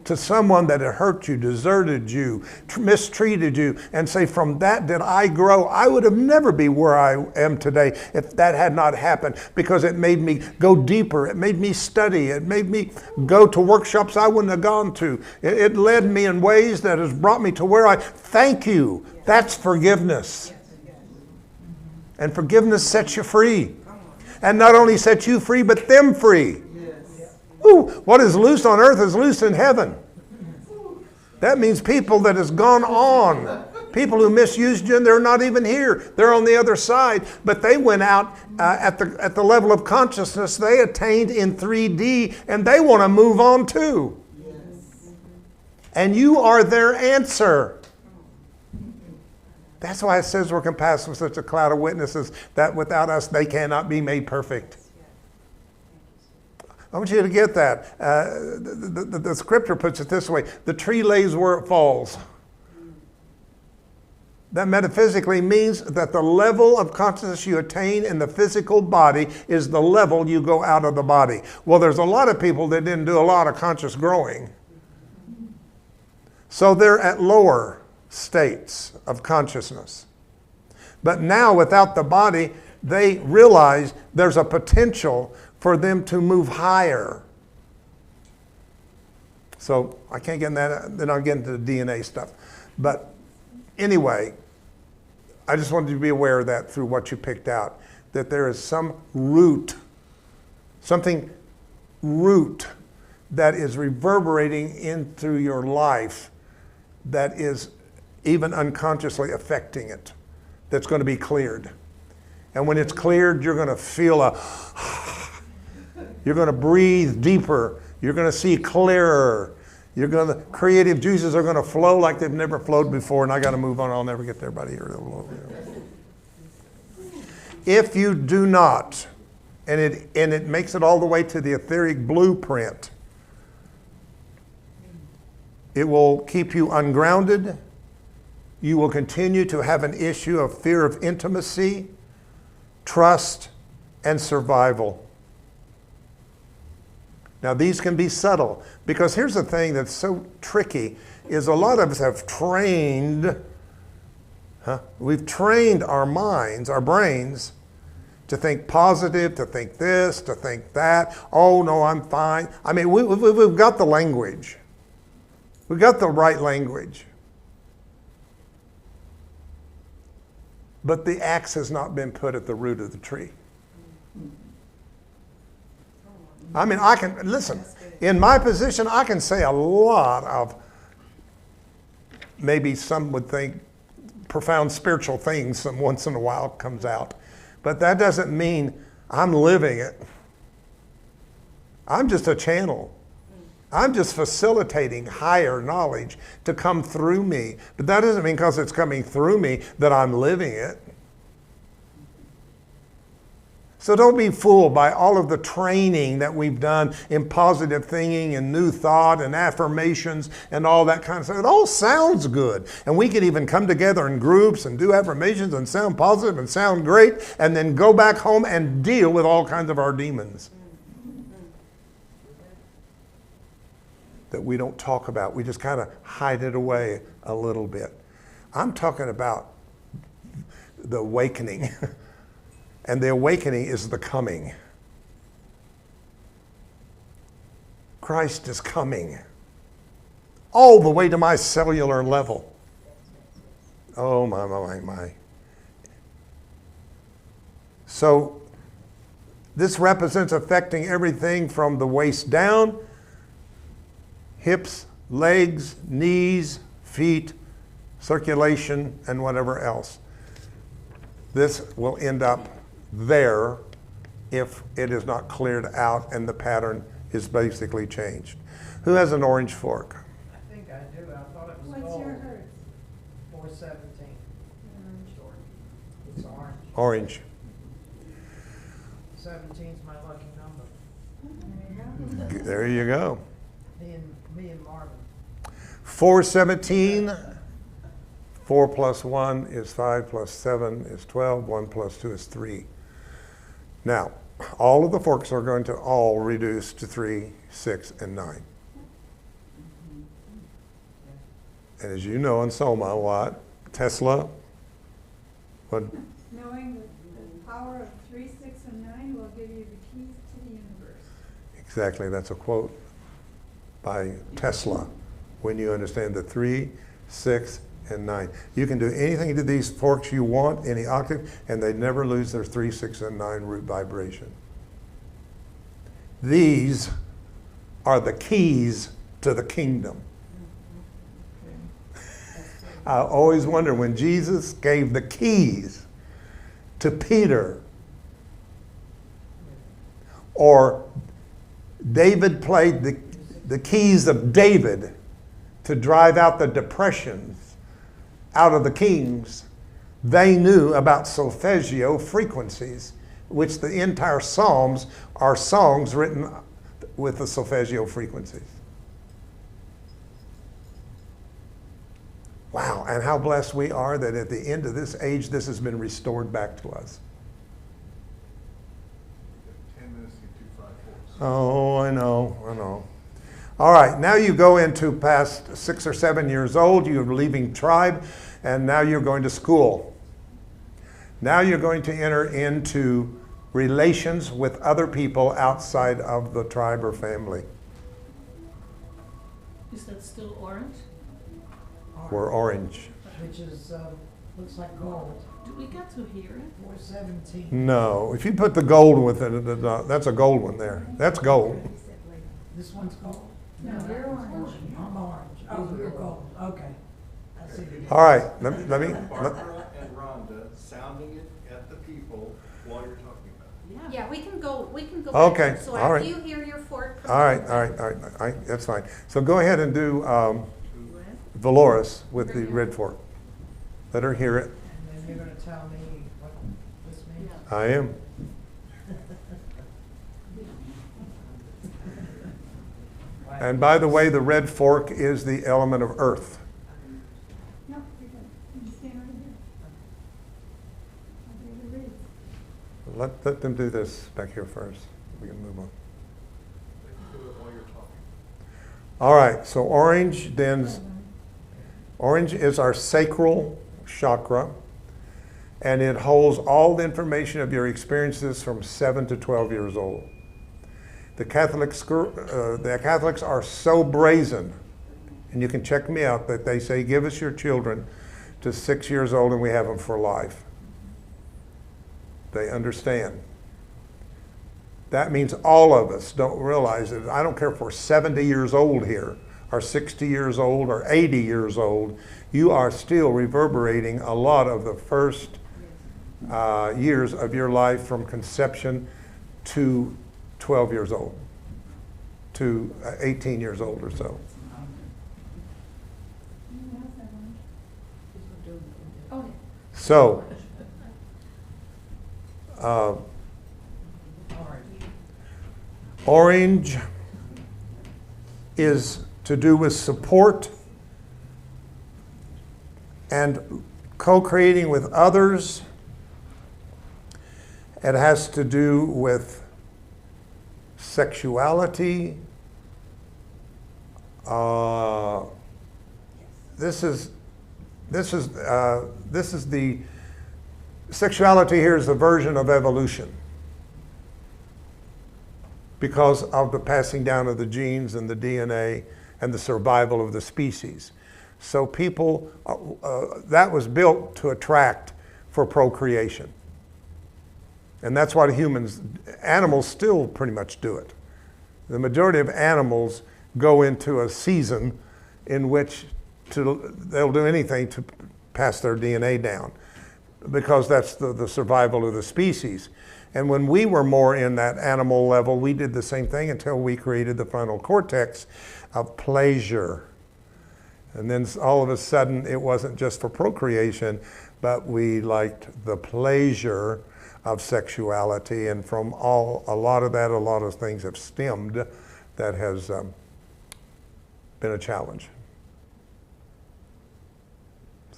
to someone that had hurt you, deserted you, mistreated you, and say, from that did I grow. I would have never be where I am today if that had not happened, because it made me go deeper. It made me study. It made me go to workshops I wouldn't have gone to. It led me in ways that has brought me to where I thank you. That's forgiveness. And forgiveness sets you free. And not only sets you free, but them free. Ooh, what is loose on earth is loose in heaven. That means people that has gone on, people who misused you, and they're not even here. They're on the other side, but they went out at the level of consciousness they attained in 3D, and they want to move on too. Yes. And you are their answer. That's why it says we're compassed with such a cloud of witnesses that without us they cannot be made perfect. I want you to get that. The scripture puts it this way: the tree lays where it falls. That metaphysically means that the level of consciousness you attain in the physical body is the level you go out of the body. Well, there's a lot of people that didn't do a lot of conscious growing. So they're at lower states of consciousness. But now, without the body, they realize there's a potential for them to move higher. So I can't get in that, then I'll get into the DNA stuff. But anyway, I just wanted you to be aware of that through what you picked out, that there is some root, something root that is reverberating in through your life that is even unconsciously affecting it, that's going to be cleared. And when it's cleared, you're going to feel you're going to breathe deeper. You're going to see clearer. Creative juices are going to flow like they've never flowed before. And I got to move on. I'll never get there, buddy. If you do not, and it makes it all the way to the etheric blueprint, it will keep you ungrounded. You will continue to have an issue of fear of intimacy, trust, and survival. Now these can be subtle, because here's the thing that's so tricky, is a lot of us have trained, we've trained our minds, our brains, to think positive, to think this, to think that. Oh no, I'm fine. I mean, we've got the language. We've got the right language. But the axe has not been put at the root of the tree. I mean, I can, listen, in my position, I can say a lot of maybe some would think profound spiritual things some once in a while comes out. But that doesn't mean I'm living it. I'm just a channel. I'm just facilitating higher knowledge to come through me. But that doesn't mean because it's coming through me that I'm living it. So don't be fooled by all of the training that we've done in positive thinking and new thought and affirmations and all that kind of stuff. It all sounds good. And we can even come together in groups and do affirmations and sound positive and sound great and then go back home and deal with all kinds of our demons that we don't talk about. We just kind of hide it away a little bit. I'm talking about the awakening. And the awakening is the coming. Christ is coming. All the way to my cellular level. Oh, my. So, this represents affecting everything from the waist down, hips, legs, knees, feet, circulation, and whatever else. This will end up there if it is not cleared out and the pattern is basically changed. Who has an orange fork? I think I do. I thought it was What's gold. your Hertz? 417. It's orange. Orange. 17's my lucky number. There you go. Me and Marvin. 417. 4 plus 1 is 5 plus 7 is 12. 1 plus 2 is 3. Now, all of the forks are going to all reduce to 3, 6, and 9. And as you know in Soma, what? Tesla? What? Knowing that the power of 3, 6, and 9 will give you the keys to the universe. Exactly, that's a quote by Tesla. When you understand the 3, 6, and 9. You can do anything to these forks you want, any octave, and they never lose their 3, 6, and 9 root vibration. These are the keys to the kingdom. I always wonder when Jesus gave the keys to Peter, or David played the keys of David to drive out the depressions out of the kings, they knew about solfeggio frequencies, which the entire Psalms are songs written with the solfeggio frequencies. Wow, and how blessed we are that at the end of this age, this has been restored back to us. 10 minutes to get 2 5 forks. Oh, I know. All right, now you go into past 6 or 7 years old, you're leaving tribe, and now you're going to school. Now you're going to enter into relations with other people outside of the tribe or family. Is that still orange? We're orange. Which is, looks like gold. Do we get to hear it? 417. No, if you put the gold with it, that's a gold one there. That's gold. This one's gold? No, you're orange. I'm orange. Oh, you're gold. Okay. I see. All right, let me. Barbara and Rhonda sounding it at the people while you're talking about it. Yeah, we can go Okay, back. So all after right. you hear your fork. All right, that's fine. So go ahead and do Valoris with the red fork. Let her hear it. And then you're going to tell me what this means? I am. And by the way, the red fork is the element of earth. No, you're good. You can stand right here. I'll do the reeds. Let them do this back here first. We can move on. Do it while you're talking. All right, so orange is our sacral chakra, and it holds all the information of your experiences from 7 to 12 years old. The Catholics are so brazen, and you can check me out, that they say, give us your children to 6 years old and we have them for life. They understand. That means all of us don't realize it. I don't care if we're 70 years old here. are 60 years old or 80 years old, you are still reverberating a lot of the first years of your life from conception to 12 years old, to 18 years old or so. Oh, yeah. So, orange is to do with support and co-creating with others. It has to do with sexuality. This is the sexuality here is the version of evolution because of the passing down of the genes and the DNA and the survival of the species. So people, that was built to attract for procreation. And that's what animals still pretty much do it. The majority of animals go into a season in which they'll do anything to pass their DNA down because that's the survival of the species. And when we were more in that animal level, we did the same thing until we created the frontal cortex of pleasure. And then all of a sudden, it wasn't just for procreation, but we liked the pleasure of sexuality. And from a lot of things have stemmed that has been a challenge.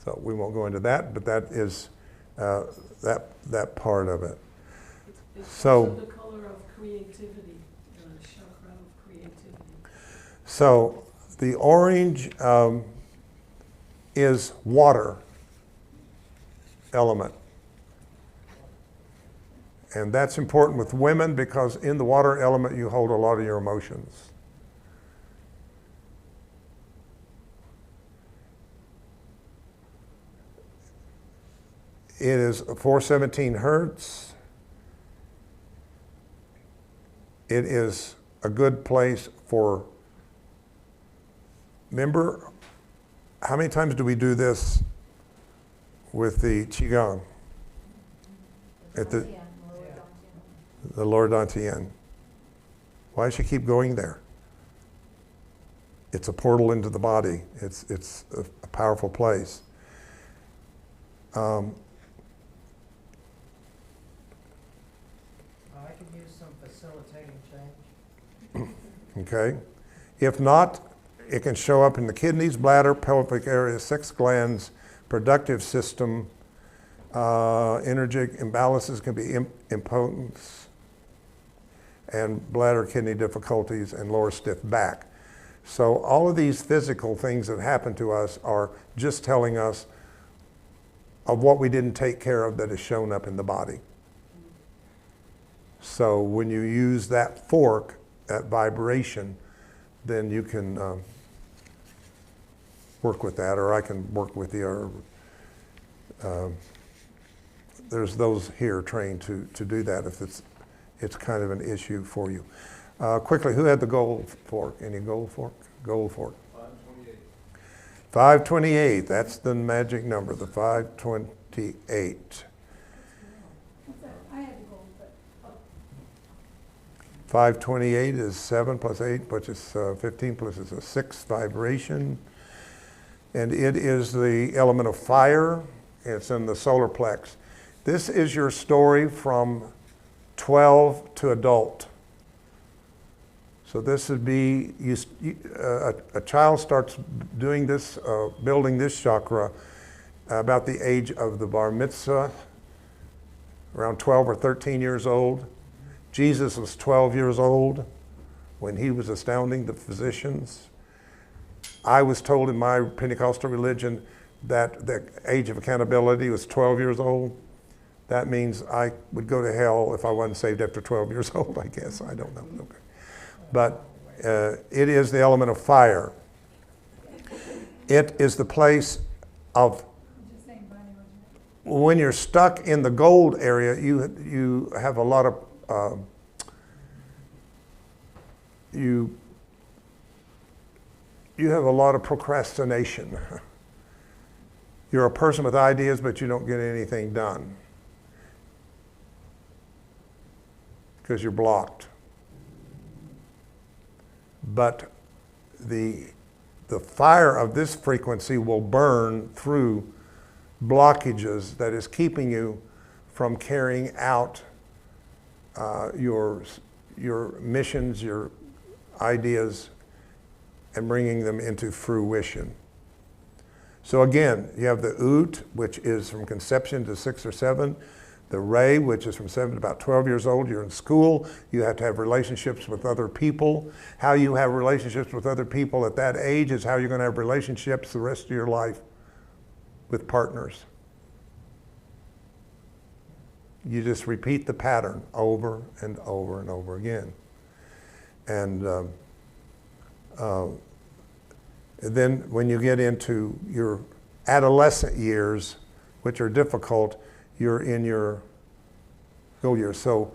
So we won't go into that, but that is that part of it. It's So- also the color of creativity, the chakra of creativity. So the orange is water element. And that's important with women because in the water element you hold a lot of your emotions. It is 417 hertz. It is a good place for, remember, how many times do we do this with the Qigong? At the Lord Dantian. Why does she keep going there? It's a portal into the body. It's a powerful place. I could use some facilitating change. Okay? If not, it can show up in the kidneys, bladder, pelvic area, sex glands, productive system. Energetic imbalances can be impotence, and bladder, kidney difficulties, and lower stiff back. So all of these physical things that happen to us are just telling us of what we didn't take care of that has shown up in the body. So when you use that fork, that vibration, then you can work with that, or I can work with you, or there's those here trained to do that if it's kind of an issue for you. Quickly, who had the gold fork? Any gold fork? Gold fork. 528. 528, that's the magic number, the 528. What's that? I had to go, but, 528 is 7 plus 8, which is 15 plus is a 6 vibration. And it is the element of fire. It's in the solar plex. This is your story from 12 to adult. So this would be, a child starts doing this, building this chakra about the age of the bar mitzvah, around 12 or 13 years old. Jesus was 12 years old when he was astounding the physicians. I was told in my Pentecostal religion that the age of accountability was 12 years old. That means I would go to hell if I wasn't saved after 12 years old, I guess. I don't know. Okay. But it is the element of fire. It is the place of, just saying, body original. when you're stuck in the gold area, you have a lot of, you you have a lot of procrastination. You're a person with ideas, but you don't get anything done because you're blocked. But the fire of this frequency will burn through blockages that is keeping you from carrying out your missions, your ideas, and bringing them into fruition. So again, you have the Ut, which is from conception to 6 or 7. The Ray, which is from 7 to about 12 years old. You're in school. You have to have relationships with other people. How you have relationships with other people at that age is how you're going to have relationships the rest of your life with partners. You just repeat the pattern over and over and over again. And then when you get into your adolescent years, which are difficult, you're in your goal years. So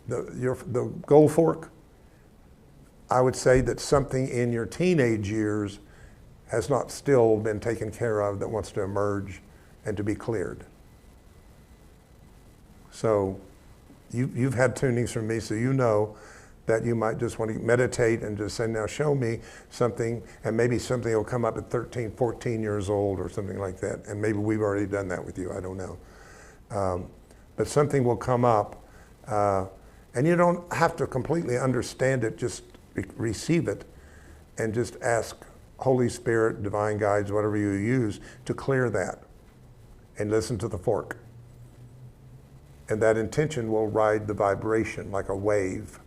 the goal fork, I would say that something in your teenage years has not still been taken care of that wants to emerge and to be cleared. So you've had tunings from me, so you know that you might just want to meditate and just say, now show me something, and maybe something will come up at 13, 14 years old or something like that. And maybe we've already done that with you, I don't know. But something will come up, and you don't have to completely understand it, just receive it, and just ask Holy Spirit, divine guides, whatever you use, to clear that, and listen to the fork. And that intention will ride the vibration like a wave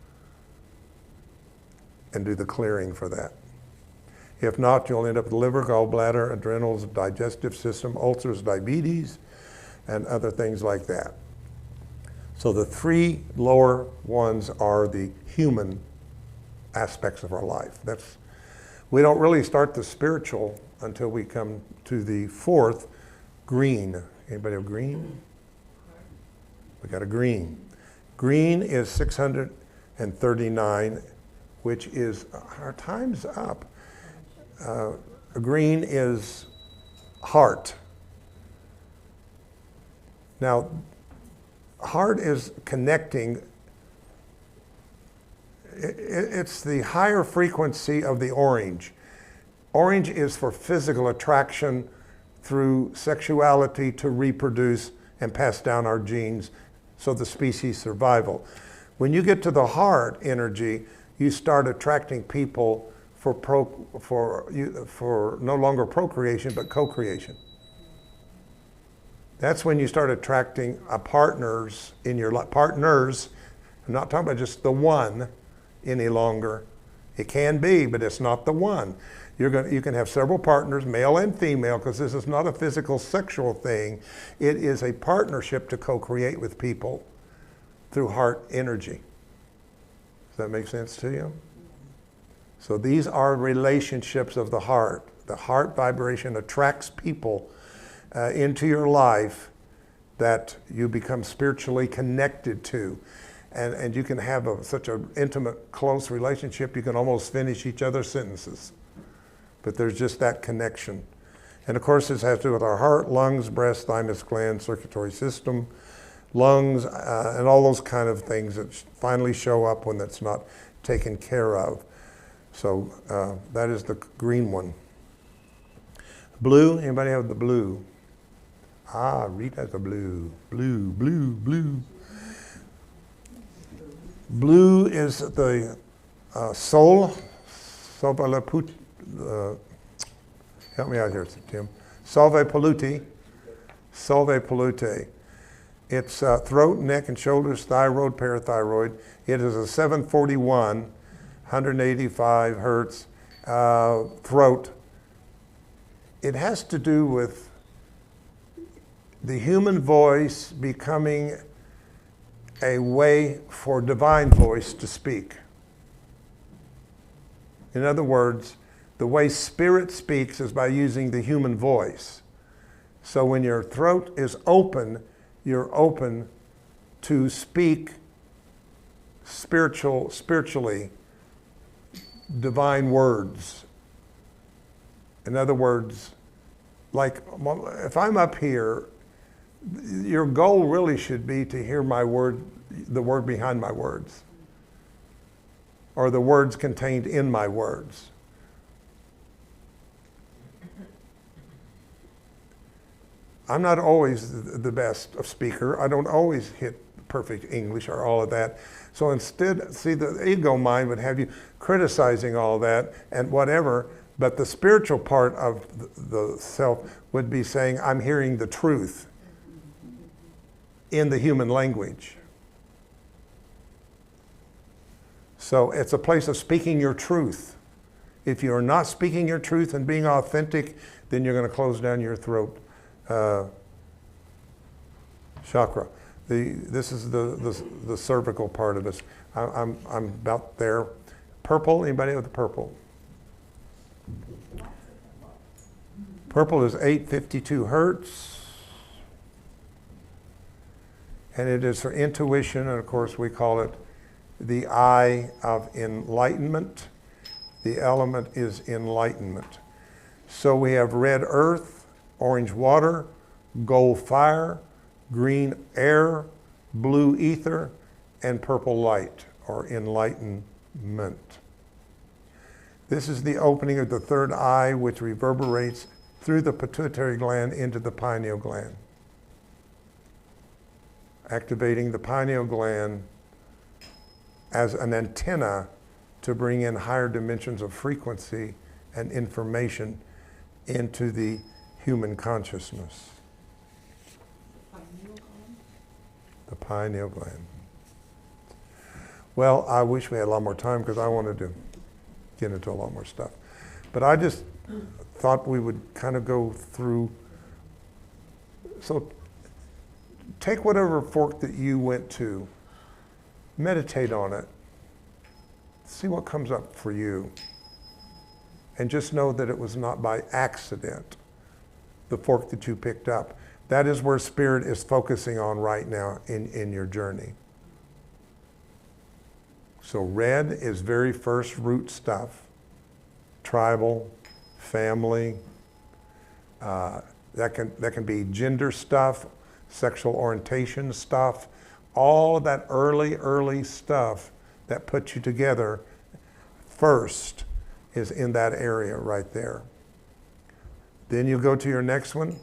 and do the clearing for that. If not, you'll end up with liver, gallbladder, adrenals, digestive system, ulcers, diabetes, and other things like that. So the 3 lower ones are the human aspects of our life. We don't really start the spiritual until we come to the 4th, green. Anybody have green? We got a green. Green is 639, which is, our time's up. Green is heart. Now, heart is connecting. It's the higher frequency of the orange. Orange is for physical attraction through sexuality to reproduce and pass down our genes, so the species survival. When you get to the heart energy, you start attracting people for no longer procreation, but co-creation. That's when you start attracting partners in your life. Partners, I'm not talking about just the one any longer. It can be, but it's not the one. You can have several partners, male and female, because this is not a physical sexual thing. It is a partnership to co-create with people through heart energy. Does that make sense to you? So these are relationships of the heart. The heart vibration attracts people into your life that you become spiritually connected to. And you can have such an intimate, close relationship, you can almost finish each other's sentences. But there's just that connection. And of course, this has to do with our heart, lungs, breast, thymus gland, circulatory system, lungs, and all those kind of things that finally show up when that's not taken care of. So that is the green one. Blue, anybody have the blue? Ah, Rita's the blue. Blue, blue, blue. Blue is the soul. Help me out here, Tim. Salve polluti. Salve polluti. It's throat, neck, and shoulders, thyroid, parathyroid. It is a 741, 185 hertz throat. It has to do with the human voice becoming a way for divine voice to speak. In other words, the way spirit speaks is by using the human voice. So when your throat is open, you're open to speak spiritually divine words In other words, like if I'm up here, your goal really should be to hear my word, the word behind my words, or the words contained in my words. I'm not always the best of speaker. I don't always hit perfect English or all of that. So instead, see, the ego mind would have you criticizing all that and whatever, but the spiritual part of the self would be saying, I'm hearing the truth in the human language. So it's a place of speaking your truth. If you're not speaking your truth and being authentic, then you're going to close down your throat chakra. This is the cervical part of us. I'm about there. Purple, anybody with the purple? Purple is 852 hertz. And it is for intuition, and of course we call it the eye of enlightenment. The element is enlightenment. So we have red earth, orange water, gold fire, green air, blue ether, and purple light, or enlightenment. This is the opening of the third eye, which reverberates through the pituitary gland into the pineal gland, activating the pineal gland as an antenna to bring in higher dimensions of frequency and information into the human consciousness. The pineal gland. Well, I wish we had a lot more time because I wanted to get into a lot more stuff. But I just thought we would kind of go through. So take whatever fork that you went to, meditate on it, see what comes up for you. And just know that it was not by accident, the fork that you picked up. That is where Spirit is focusing on right now in your journey. So red is very first root stuff, tribal, family. That can be gender stuff, sexual orientation stuff, all of that early stuff that puts you together first is in that area right there. Then you go to your next one,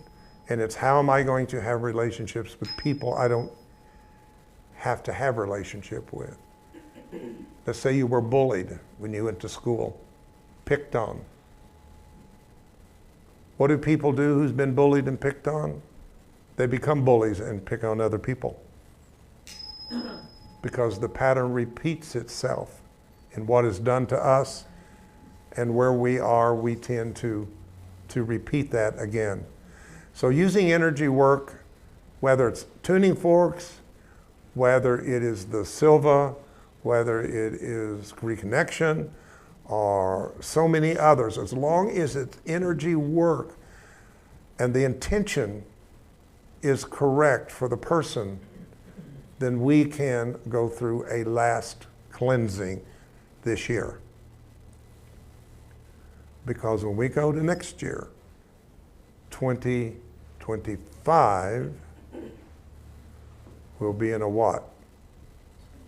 and it's how am I going to have relationships with people I don't have to have relationship with. Let's say you were bullied when you went to school, picked on. What do people do who's been bullied and picked on? They become bullies and pick on other people. Because the pattern repeats itself in what is done to us, and where we are, we tend to repeat that again. So using energy work, whether it's tuning forks, whether it is the Silva, whether it is reconnection, or so many others, as long as it's energy work and the intention is correct for the person, then we can go through a last cleansing this year. Because when we go to next year, 2025, we'll be in a what?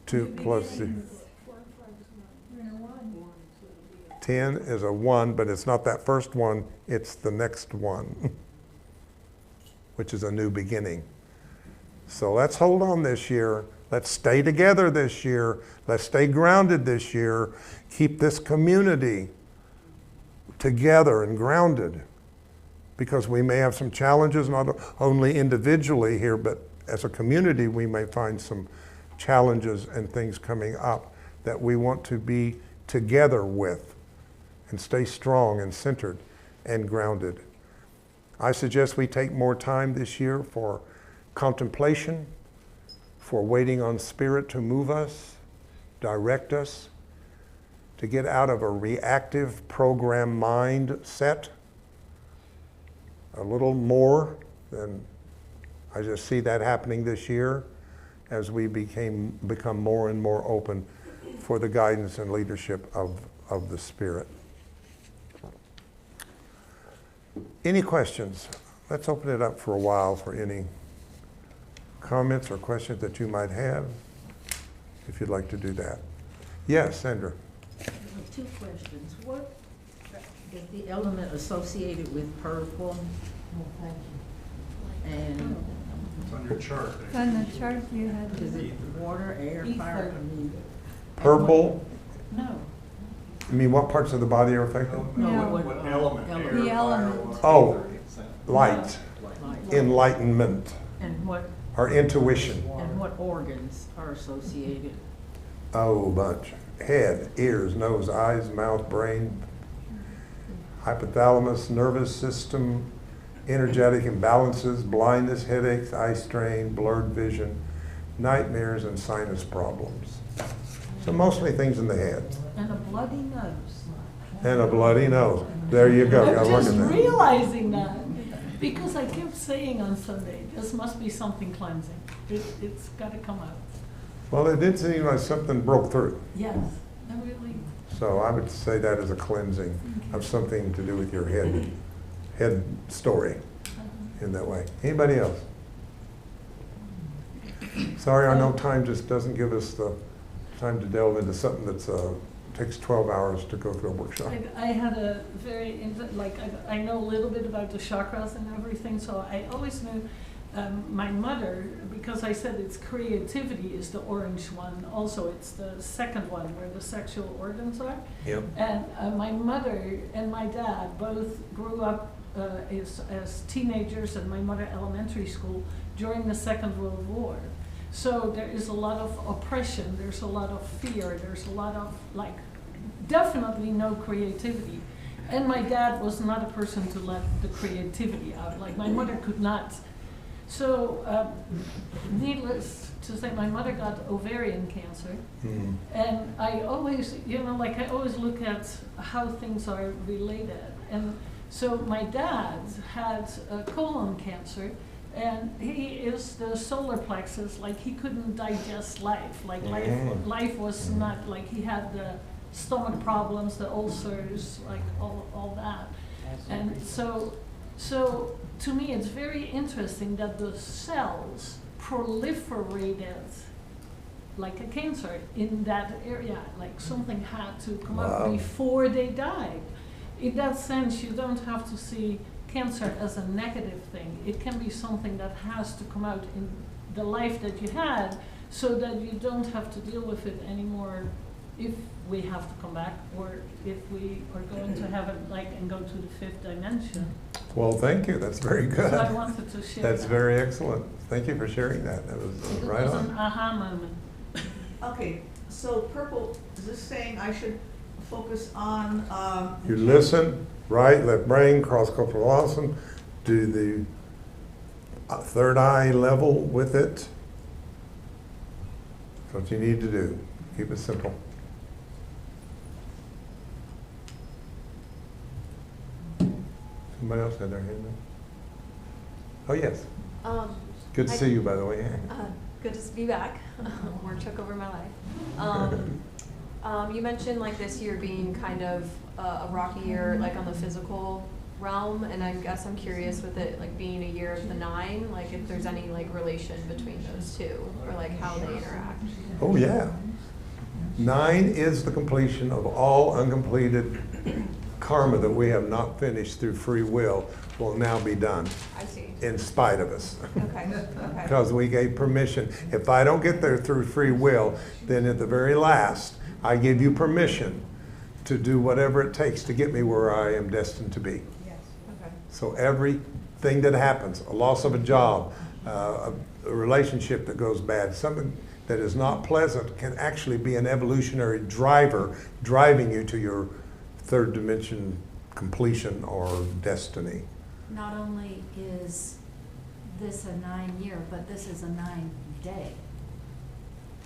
2 plus 0. 10 is a 1, but it's not that first one, it's the next one, which is a new beginning. So let's hold on this year. Let's stay together this year. Let's stay grounded this year. Keep this community together and grounded, because we may have some challenges, not only individually here, but as a community we may find some challenges and things coming up that we want to be together with and stay strong and centered and grounded. I suggest we take more time this year for contemplation, for waiting on Spirit to move us, direct us, to get out of a reactive program mindset a little more than I just see that happening this year as we become more and more open for the guidance and leadership of the Spirit. Any questions? Let's open it up for a while for any comments or questions that you might have, if you'd like to do that. Yes, Sandra. Two questions. What is the element associated with purple? And It's on your chart. It's on the chart you had. is it water, air, fire, or neither? Purple, No. I mean, what parts of the body are affected? No, No. What element? element. Air, The fire, element. water, Oh. ether, Light, Light. enlightenment, And what, or intuition. and what organs are associated? Oh, bunch. Head, ears, nose, eyes, mouth, brain, hypothalamus, nervous system, energetic imbalances, blindness, headaches, eye strain, blurred vision, nightmares, and sinus problems. So mostly things in the head. And a bloody nose. And a bloody nose. There you go. I'm Gotta look just at that. realizing that, because I kept saying on Sunday, this must be something cleansing. It's gotta come out. Well, it did seem like something broke through. Yes, I really, So I would say that is a cleansing of something to do with your head story in that way. Anybody else? Sorry, I know time just doesn't give us the time to delve into something that's takes 12 hours to go through a workshop. I had a very, I know a little bit about the chakras and everything, so I always knew my mother, because I said it's creativity is the orange one, also it's the second one where the sexual organs are. Yep. And my mother and my dad both grew up as teenagers, and my mother elementary school during the Second World War. So there is a lot of oppression, there's a lot of fear, there's a lot of definitely no creativity. And my dad was not a person to let the creativity out, like my mother could not. So needless to say, my mother got ovarian cancer. Mm. And I always, I always look at how things are related. And so my dad had colon cancer, and he is the solar plexus, like he couldn't digest life. Like life was not, like he had the stomach problems, the ulcers, like all that. And so to me it's very interesting that the cells proliferated like a cancer in that area, like something had to come up before they died. In that sense, you don't have to see cancer as a negative thing. It can be something that has to come out in the life that you had, so that you don't have to deal with it anymore if we have to come back, or if we are going to heaven, and go to the fifth dimension. Well, thank you. That's very good. So I wanted to share That's that. very excellent. Thank you for sharing that. That was It right was an on. aha moment. Okay, so purple, is this saying I should focus on, You listen, right, left brain, cross-cultural awesome, do the third eye level with it. That's what you need to do. Keep it simple. Somebody else had their hand up? Oh, yes. Good to see you, by the way. Good to be back. Work took over my life. You mentioned this year being kind of a rocky year, on the physical realm, and I guess I'm curious with it being a year of the 9, if there's any relation between those two, or how they interact. Oh, yeah. 9 is the completion of all uncompleted karma that we have not finished through free will will now be done. I see. In spite of us. Okay. Okay. Because we gave permission. If I don't get there through free will, then at the very last, I give you permission to do whatever it takes to get me where I am destined to be. Yes. Okay. So everything that happens, a loss of a job, a relationship that goes bad, something that is not pleasant can actually be an evolutionary driver driving you to your third dimension completion or destiny. Not only is this a 9-year, but this is a 9-day.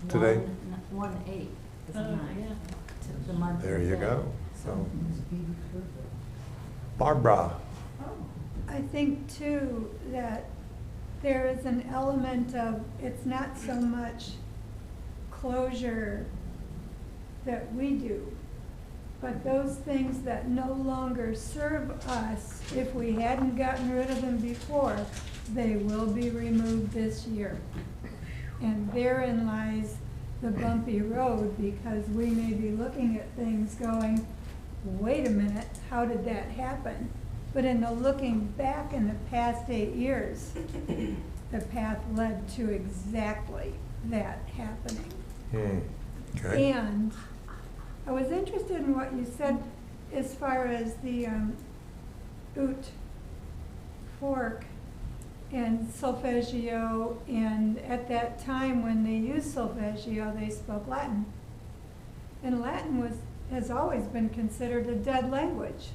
Today? 1/8 is a 9. Yeah. To the month. There and you day. go. So, Barbara. I think too that there is an element of, it's not so much closure that we do, But those things that no longer serve us, if we hadn't gotten rid of them before, they will be removed this year. And therein lies the bumpy road, because we may be looking at things going, wait a minute, how did that happen? But in the looking back in the past 8 years, the path led to exactly that happening. Okay. And I was interested in what you said as far as the oot, fork, and solfeggio, and at that time when they used solfeggio, they spoke Latin. And Latin has always been considered a dead language.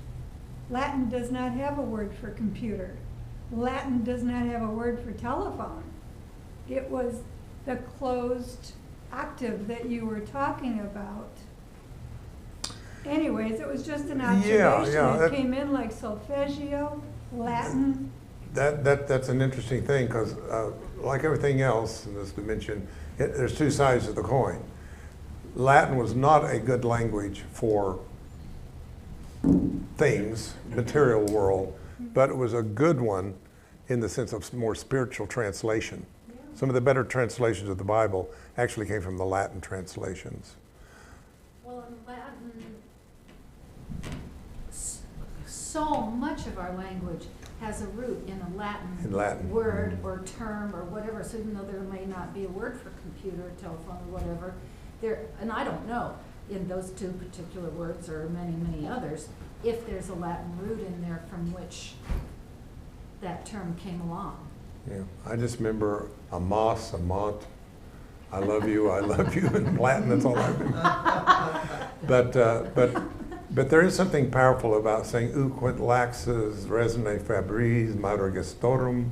Latin does not have a word for computer. Latin does not have a word for telephone. It was the closed octave that you were talking about. Anyways, it was just an observation. It came in like solfeggio, Latin. That's an interesting thing, because like everything else in this dimension, there's two sides of the coin. Latin was not a good language for things, material world, but it was a good one in the sense of more spiritual translation. Some of the better translations of the Bible actually came from the Latin translations. Well, in Latin, so much of our language has a root in a Latin word or term or whatever. So even though there may not be a word for computer, telephone, or whatever, and I don't know in those two particular words or many, many others, if there's a Latin root in there from which that term came along. Yeah, I just remember amas, amant, I love you, in Latin, that's all I remember. But there is something powerful about saying uquint laxes resone fabris mater gestorum,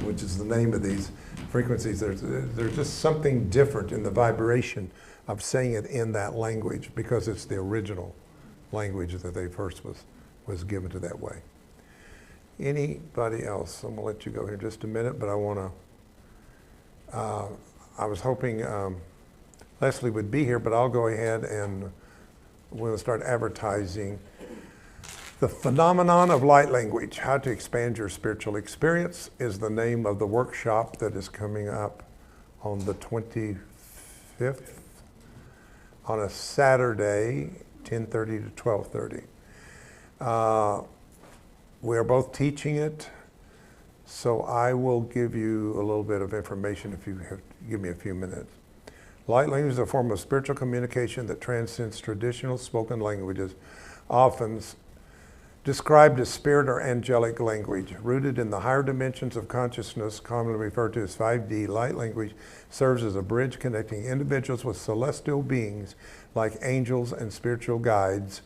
which is the name of these frequencies. There's just something different in the vibration of saying it in that language, because it's the original language that they first was given to that way. Anybody else? I'm gonna let you go here just a minute, but I wanna, I was hoping Leslie would be here, but I'll go ahead and we'll start advertising the phenomenon of light language. How to expand your spiritual experience is the name of the workshop that is coming up on the 25th on a Saturday, 10:30 to 12:30. We are both teaching it, so I will give you a little bit of information if you give me a few minutes. Light language is a form of spiritual communication that transcends traditional spoken languages, often described as spirit or angelic language. Rooted in the higher dimensions of consciousness, commonly referred to as 5D, light language serves as a bridge connecting individuals with celestial beings like angels and spiritual guides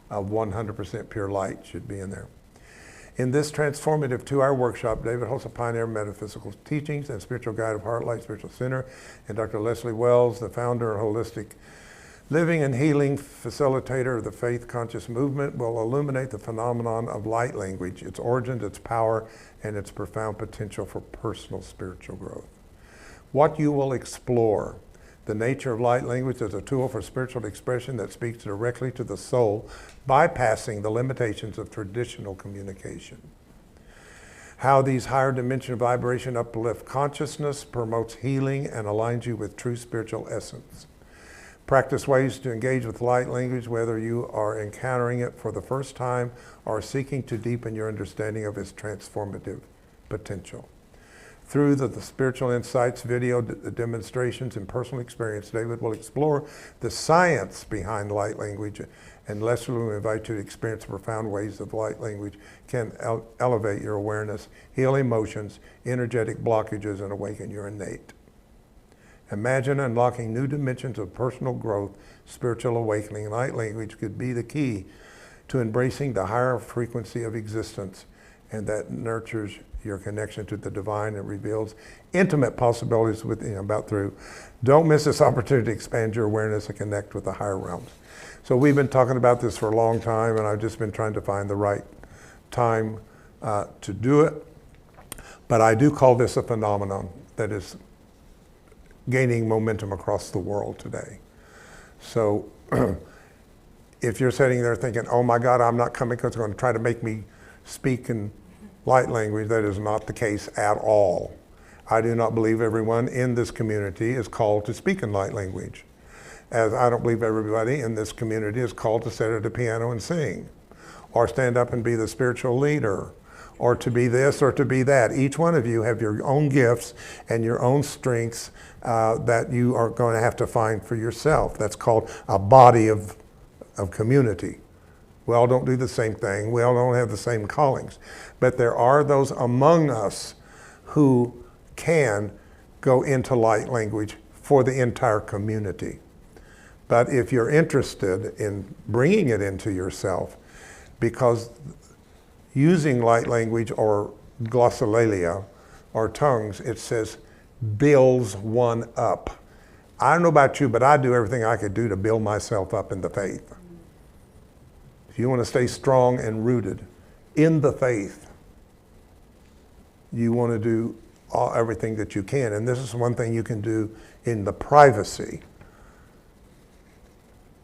of 100% pure light should be in there. In this transformative 2-hour workshop, David Hulse, a pioneer of metaphysical teachings and spiritual guide of HeartLight Spiritual Center, and Dr. Leslie Wells, the founder and holistic living and healing facilitator of the faith conscious movement, will illuminate the phenomenon of light language, its origins, its power, and its profound potential for personal spiritual growth. What you will explore: the nature of light language as a tool for spiritual expression that speaks directly to the soul, bypassing the limitations of traditional communication. How these higher dimension of vibration uplift consciousness, promotes healing, and aligns you with true spiritual essence. Practice ways to engage with light language, whether you are encountering it for the first time or seeking to deepen your understanding of its transformative potential. Through the spiritual insights, video, the demonstrations, and personal experience, David will explore the science behind light language, and Leslie will invite you to experience profound ways of light language can elevate your awareness, heal emotions, energetic blockages, and awaken your innate. Imagine unlocking new dimensions of personal growth, spiritual awakening. Light language could be the key to embracing the higher frequency of existence, and that nurtures your connection to the divine and reveals intimate possibilities Don't miss this opportunity to expand your awareness and connect with the higher realms. So we've been talking about this for a long time, and I've just been trying to find the right time to do it. But I do call this a phenomenon that is gaining momentum across the world today. So if you're sitting there thinking, oh my God, I'm not coming because it's going to try to make me speak in light language, that is not the case at all. I do not believe everyone in this community is called to speak in light language, as I don't believe everybody in this community is called to sit at a piano and sing, or stand up and be the spiritual leader, or to be this or to be that. Each one of you have your own gifts and your own strengths that you are going to have to find for yourself. That's called a body of community. We all don't do the same thing. We all don't have the same callings. But there are those among us who can go into light language for the entire community. But if you're interested in bringing it into yourself, because using light language or glossolalia or tongues, it says builds one up. I don't know about you, but I do everything I could do to build myself up in the faith. If you want to stay strong and rooted in the faith, you want to do everything that you can. And this is one thing you can do in the privacy.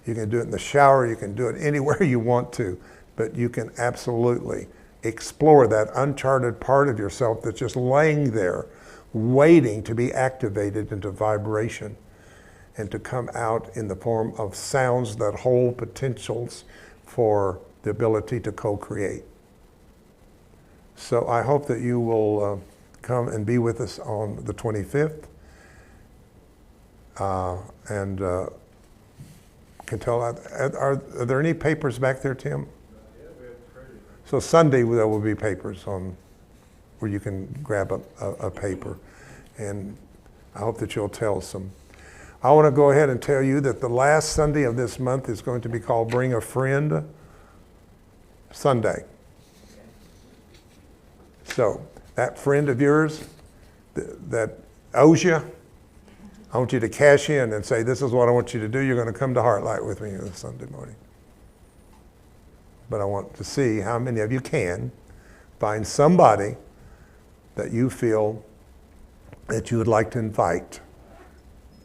You can do it in the shower, you can do it anywhere you want to, but you can absolutely explore that uncharted part of yourself that's just laying there, waiting to be activated into vibration and to come out in the form of sounds that hold potentials for the ability to co-create. So I hope that you will come and be with us on the 25th. Can tell, are there any papers back there, Tim? So Sunday there will be papers on where you can grab a paper, and I hope that you'll tell some. I want to go ahead and tell you that the last Sunday of this month is going to be called Bring a Friend Sunday. So that friend of yours that owes you, I want you to cash in and say, this is what I want you to do. You're going to come to HeartLight with me this Sunday morning. But I want to see how many of you can find somebody that you feel that you would like to invite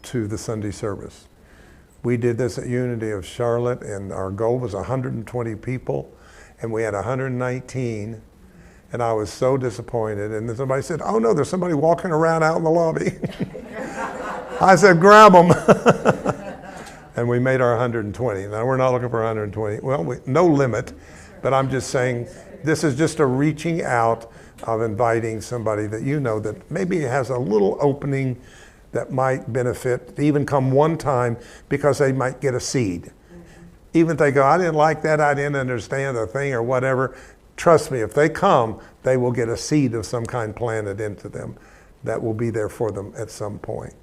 to the Sunday service. We did this at Unity of Charlotte, and our goal was 120 people, and we had 119, and I was so disappointed. And then somebody said, oh no, there's somebody walking around out in the lobby. I said, grab them. And we made our 120. Now we're not looking for 120. Well, no limit, but I'm just saying this is just a reaching out of inviting somebody that you know that maybe has a little opening that might benefit to even come one time because they might get a seed. Even if they go, I didn't like that, I didn't understand the thing or whatever, trust me, if they come, they will get a seed of some kind planted into them that will be there for them at some point.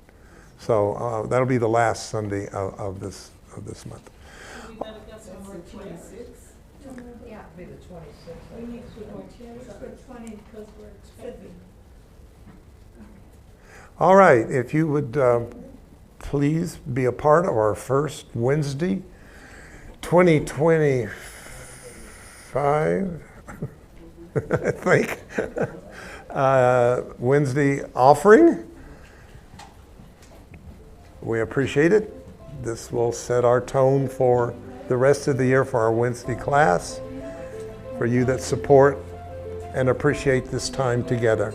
So that'll be the last Sunday of this month. We better get some more chairs. Yeah, be the 26th. We need some more chairs for 20 because we're expecting. All right, if you would please be a part of our first Wednesday, 2025, I think, Wednesday offering. We appreciate it. This will set our tone for the rest of the year for our Wednesday class, for you that support and appreciate this time together.